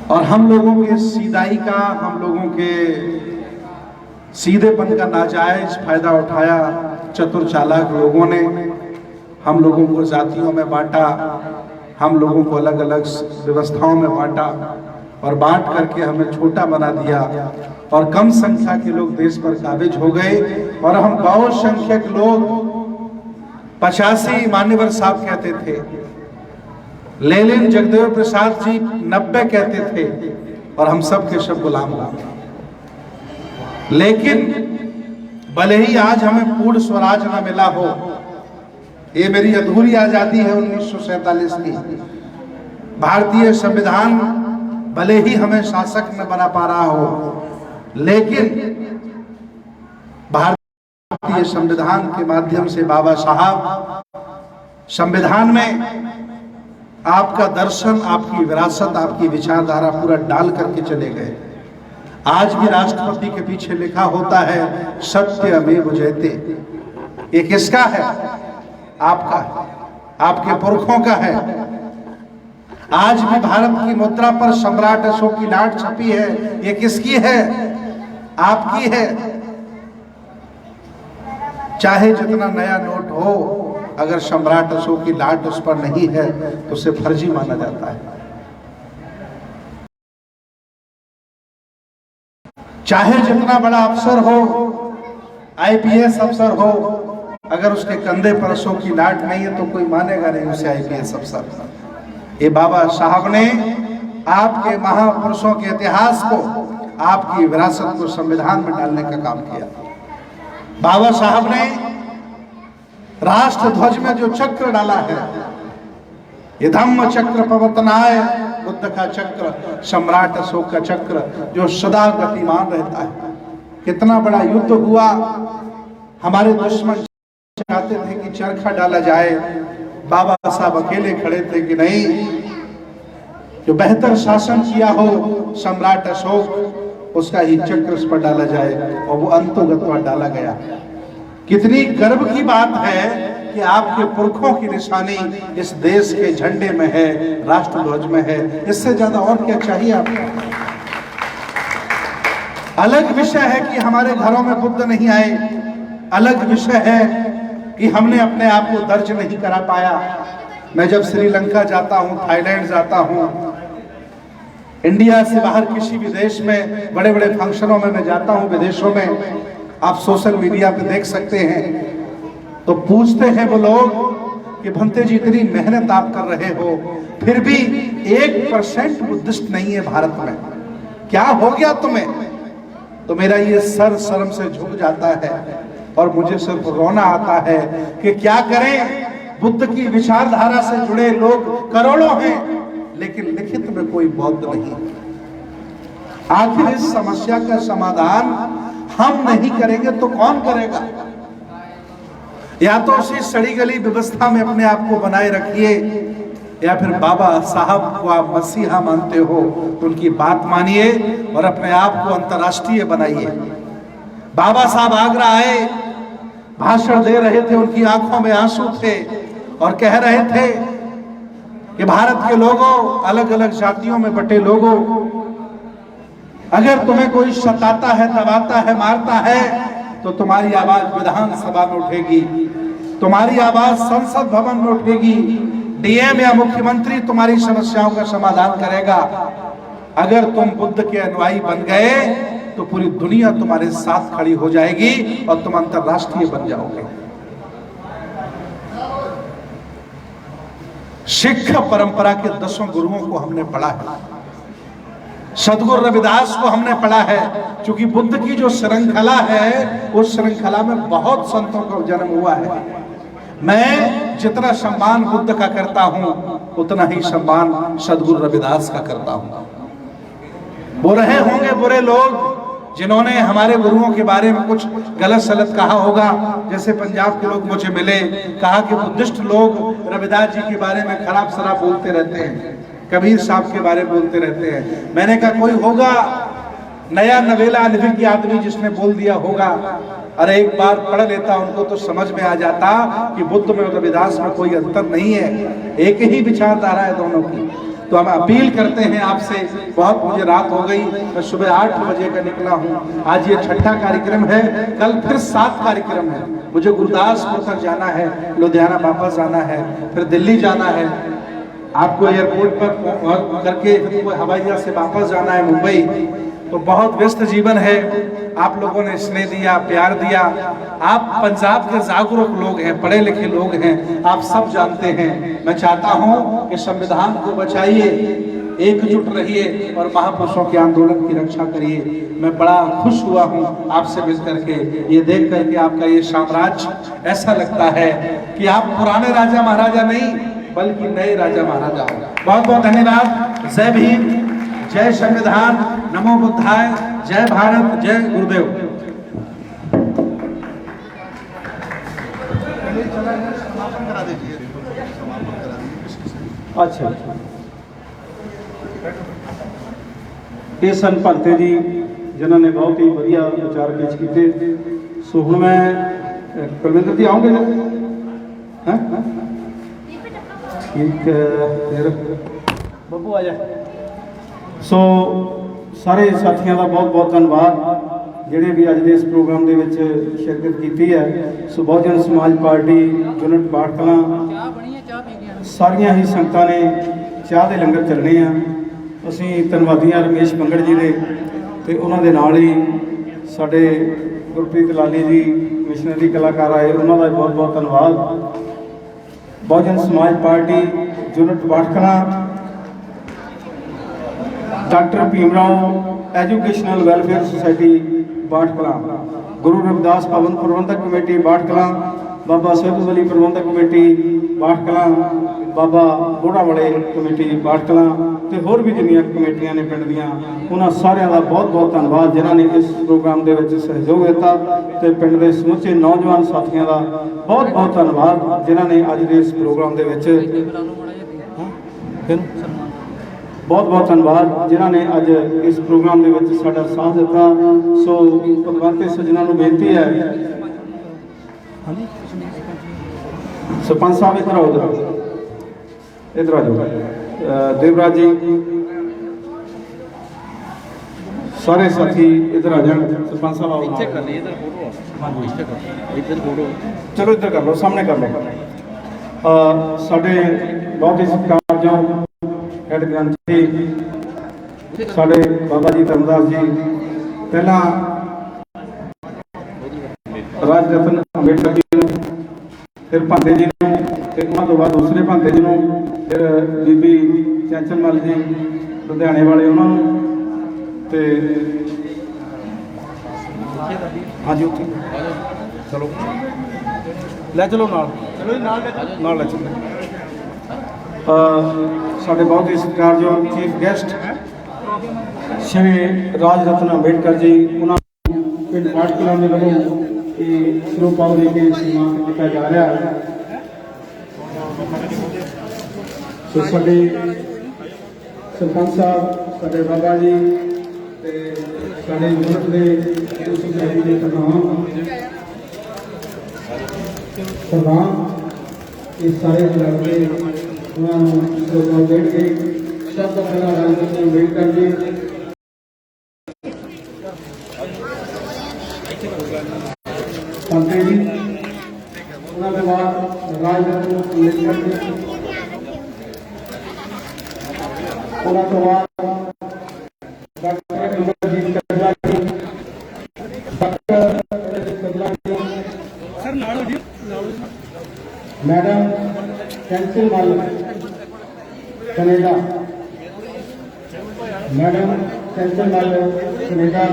और हम लोगों के सीधाई का, हम लोगों के सीधेपन का नाजायज फायदा उठाया चतुर चालाक लोगों ने। हम लोगों को जातियों में बांटा, हम लोगों को अलग अलग व्यवस्थाओं में बांटा और बांट करके हमें छोटा बना दिया और कम संख्या के लोग देश पर काबिज हो गए और हम बहुसंख्यक लोग 85 मान्यवर साहब कहते थे, लेनिन जगदेव प्रसाद जी 90 कहते थे और हम सब के सब गुलाम हो गए। लेकिन भले ही आज हमें पूर्ण स्वराज न मिला हो, ये मेरी अधूरी आजादी है 1947 की। भारतीय संविधान भले ही हमें शासक न बना पा रहा हो, लेकिन भारतीय संविधान के माध्यम से बाबा साहब संविधान में आपका दर्शन, आपकी विरासत, आपकी विचारधारा पूरा डाल करके चले गए। आज भी राष्ट्रपति के पीछे लिखा होता है सत्यमेव जयते। ये किसका है? आपका है, आपके पुरखों का है। आज भी भारत की मुद्रा पर सम्राट अशोक की लाट छपी है, ये किसकी है? आपकी है। चाहे जितना नया नोट हो, अगर सम्राट अशोक की लाट उस पर नहीं है तो उसे फर्जी माना जाता है। चाहे जितना बड़ा अफसर हो, आईपीएस अफसर हो, अगर उसके कंधे पर अशोक की लाट नहीं है तो कोई मानेगा नहीं उसे आईपीएस अफसर। ये बाबा साहब ने आपके महापुरुषों के इतिहास को, आपकी विरासत को संविधान में डालने का काम किया। बाबा साहब ने राष्ट्र ध्वज में जो चक्र डाला है, ये धम्म चक्र प्रवर्तनाय, बुद्ध का चक्र, सम्राट अशोक का चक्र, जो सदा गतिमान रहता है। कितना बड़ा युद्ध हुआ, हमारे दुश्मन चाहते थे कि चरखा डाला जाए, बाबा साहब अकेले खड़े थे कि नहीं, जो बेहतर शासन किया हो सम्राट अशोक, उसका ही चक्र उस पर डाला जाए और वो अंतोगत्वा डाला गया। कितनी गर्व की बात है कि आपके पुरखों की निशानी इस देश के झंडे में है, राष्ट्र ध्वज में है। इससे ज्यादा और क्या चाहिए आपको? अलग विषय है कि हमारे घरों में बुद्ध नहीं आए, अलग विषय है कि हमने अपने आप को दर्ज नहीं करा पाया। मैं जब श्रीलंका जाता हूं, थाईलैंड जाता हूं, इंडिया से बाहर किसी भी देश में बड़े बड़े फंक्शनों में मैं जाता हूं, विदेशों में, आप सोशल मीडिया पे देख सकते हैं, तो पूछते हैं वो लोग कि भंते जी इतनी मेहनत आप कर रहे हो, फिर भी 1% बुद्धिस्ट नहीं है भारत में, क्या हो गया तुम्हें? तो मेरा ये सर शर्म से झुक जाता है और मुझे सिर्फ रोना आता है कि क्या करें, बुद्ध की विचारधारा से जुड़े लोग करोड़ों हैं, लेकिन लिखित में कोई बौद्ध नहीं। आखिर इस समस्या का समाधान हम नहीं करेंगे तो कौन करेगा? या तो उसी सड़ी गली व्यवस्था में अपने आप को बनाए रखिए, या फिर बाबा साहब को आप मसीहा मानते हो तो उनकी बात मानिए और अपने आप को अंतर्राष्ट्रीय बनाइए। बाबा साहब आगरा आए, भाषण दे रहे थे, उनकी आंखों में आंसू थे और कह रहे थे कि भारत के लोगों, अलग अलग जातियों में बटे लोगों, अगर तुम्हें कोई सताता है, दबाता है, मारता है, तो तुम्हारी आवाज विधानसभा में उठेगी, तुम्हारी आवाज संसद भवन में उठेगी, डीएम या मुख्यमंत्री तुम्हारी समस्याओं का समाधान करेगा। अगर तुम बुद्ध के अनुयायी बन गए तो पूरी दुनिया तुम्हारे साथ खड़ी हो जाएगी और तुम अंतरराष्ट्रीय बन जाओगे। सिख परंपरा के 10 गुरुओं को हमने पढ़ा है, सदगुरु रविदास को हमने पढ़ा है। क्योंकि बुद्ध की जो श्रृंखला है, उस श्रृंखला में बहुत संतों का जन्म हुआ है। मैं जितना सम्मान बुद्ध का करता हूं, उतना ही सम्मान सदगुरु रविदास का करता हूं। वो रहे होंगे बुरे लोग जिन्होंने हमारे गुरुओं के बारे में कुछ गलत सलत कहा होगा। जैसे पंजाब के लोग मुझे मिले, कहा कि बुद्धिस्ट लोग रविदास जी के बारे में खराब शराब बोलते रहते हैं, कबीर साहब के बारे में बोलते रहते हैं। मैंने कहा कोई होगा नया नवेला अनभिज्ञ आदमी जिसने बोल दिया होगा, अरे एक बार पढ़ लेता, उनको तो समझ में आ जाता कि बुद्ध में और रविदास में कोई अंतर नहीं है, एक ही विचारधारा है दोनों की। तो हम अपील करते हैं आपसे, बहुत मुझे रात हो गई, मैं सुबह 8 बजे का निकला हूँ, आज ये 6ठा कार्यक्रम है, कल फिर 7 कार्यक्रम है, मुझे गुरदासपुर तक जाना है, लुधियाना वापस आना है, फिर दिल्ली जाना है, आपको एयरपोर्ट पर करके फिर हवाई जहाज से वापस जाना है मुंबई। तो बहुत व्यस्त जीवन है, आप लोगों ने स्नेह दिया, प्यार दिया, आप पंजाब के जागरूक लोग हैं, पढ़े लिखे लोग हैं, आप सब जानते हैं। मैं चाहता हूं कि संविधान को बचाइए, एकजुट रहिए और महापुरुषों के आंदोलन की रक्षा करिए। मैं बड़ा खुश हुआ हूं आपसे मिल करके, ये देख करके आपका ये साम्राज्य ऐसा लगता है कि आप पुराने राजा महाराजा नहीं बल्कि नए राजा महाराजा हो। बहुत बहुत धन्यवाद। जय भीम, जय संविधान, नमो बुद्धाय, जय भारत, जय गुरुदेव। अच्छा, ਇਹ ਸਨ ਭਗਤੇ ਜੀ ਜਿਨ੍ਹਾਂ ਨੇ ਬਹੁਤ ਹੀ ਵਧੀਆ ਵਿਚਾਰ ਪੇਸ਼ ਕੀਤੇ। ਸੋ ਹੁਣ ਮੈਂ ਕੁਲਵਿੰਦਰ ਜੀ ਆਉਂਗੇ ਨਾ, ਹੈ ਠੀਕ ਹੈ, ਫਿਰ ਬੱਬੂ ਆ ਜਾ। ਸੋ ਸਾਰੇ ਸਾਥੀਆਂ ਦਾ ਬਹੁਤ ਬਹੁਤ ਧੰਨਵਾਦ ਜਿਹੜੇ ਵੀ ਅੱਜ ਦੇ ਇਸ ਪ੍ਰੋਗਰਾਮ ਦੇ ਵਿੱਚ ਸ਼ਿਰਕਤ ਕੀਤੀ ਹੈ। ਸੋ ਬਹੁਜਨ ਸਮਾਜ ਪਾਰਟੀ ਯੂਨਿਟ ਬਾਠਕਲਾਂ ਸਾਰੀਆਂ ਹੀ ਸੰਗਤਾਂ ਨੇ ਚਾਹ ਦੇ ਲੰਗਰ ਚੱਲਣੇ ਆ। ਅਸੀਂ ਧੰਨਵਾਦੀ ਹਾਂ ਰਮੇਸ਼ ਬੰਗੜ ਜੀ ਦੇ, ਤੇ ਉਹਨਾਂ ਦੇ ਨਾਲ ਹੀ ਸਾਡੇ ਗੁਰਪ੍ਰੀਤ ਲਾਲੀ ਜੀ ਮਿਸ਼ਨਰੀ ਕਲਾਕਾਰ ਆਏ, ਉਹਨਾਂ ਦਾ ਬਹੁਤ ਬਹੁਤ ਧੰਨਵਾਦ। Bahujan Samaj party unit Bathkalan, doctor Bhimrao educational welfare society Bathkala, Guru Ravidas Bhawan प्रबंधक कमेटी बाठकला, बाबा सैयद अली प्रबंधक कमेटी बाठकला, बाबा बोड़ा वाले कमेटी बाठकला ते होर भी जिन्नियां कमेटियां ने पिंड दियां, उन्हां सारियां दा बहुत बहुत धन्नवाद जिन्हां ने इस प्रोग्राम दे विच सहयोग दिता, ते पिंड दे समूचे नौजवान साथियां दा बहुत बहुत धन्नवाद जिन्हां ने अज दे इस प्रोग्राम दे विच बहुत बहुत धन्यवाद जिन्हों ने अज इस प्रोग्राम के विच साडा साथ दिता। सो भगवंते सज्जनों को बेनती है, सरपंच साहब इधर आओ, इधर आ जाओ, देवराज जी, सारे साथी इधर आ जाए। सरपंच साहब आओ, चलो इधर कर लो, सामने कर लो। साडे बहुत ही सत्कारयोग हेड ग्रंथी साडे बाबा जी धर्मदास जी, पहला राज रतन अंबेडकर जी नूं, फिर भांते जी नूं, ते उन्हां तों बाद दूसरे भांते जी नूं, फिर बीबी चैंचल मल जी लुधियाणे वाले उन्हां नूं, ते हाँ जी उत्थे चलो लै चलो नाल लै चलो। साढ़े बहुत ही सत्कारयोग चीफ गेस्ट श्री राज रतन अंबेडकर जी, उन्होंने पिंड बाठकला के वालों श्रोपाव दे के सम्मान किया जा रहा है। सो साडे सरपंच साहब, साडे बाबा जी, साडे यूनिट के सोसाइटी के प्रधान, ये सारे लड़के उन्होंने बैठ के सब तो पहला राजनीति अंबेडकर जी, पंते जी, उन्होंने बाद राजनीति अंबेडकर जी, उन्होंने बाद डॉक्टर अमरजीत कटला जी, डॉक्टर कटला जी, मैडम कैंसिल मल कनेडा, मैडम कैंसिल मल कनेडा,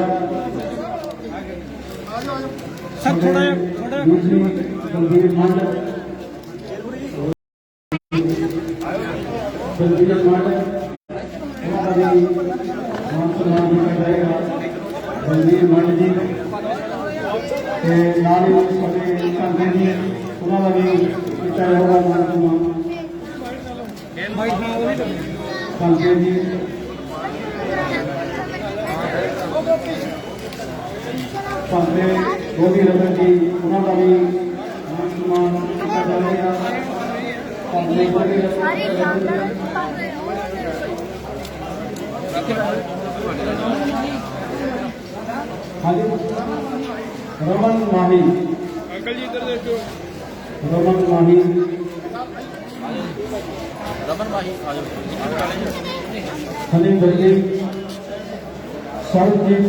दूसरी बलबीर मंड, बलबीर मंड बलबीर मंड जी, नाल संघे जी उन्होंने भी किया होगा संघे जी, संघे गोदी रतन जी उन्होंने भी सम्मान किया जा रहा है। हाँ जी रमन माही अंकल जी इधर देखो रमन माही हनी बल्ली सरजीत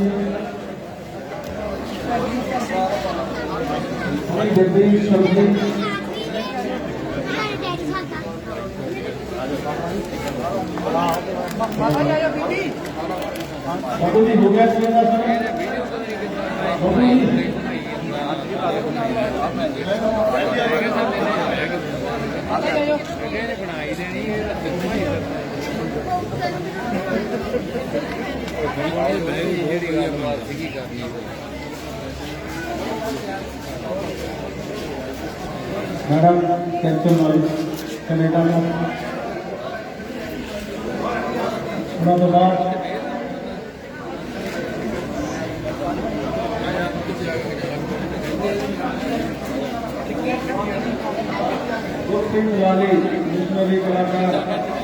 हनी बल्ली सरजीत बाबू जी हो गया बाबू जी मैडम कैंसर नॉलेज कनेडा में उन्होंने बाद वाली मिशनरी कलाकार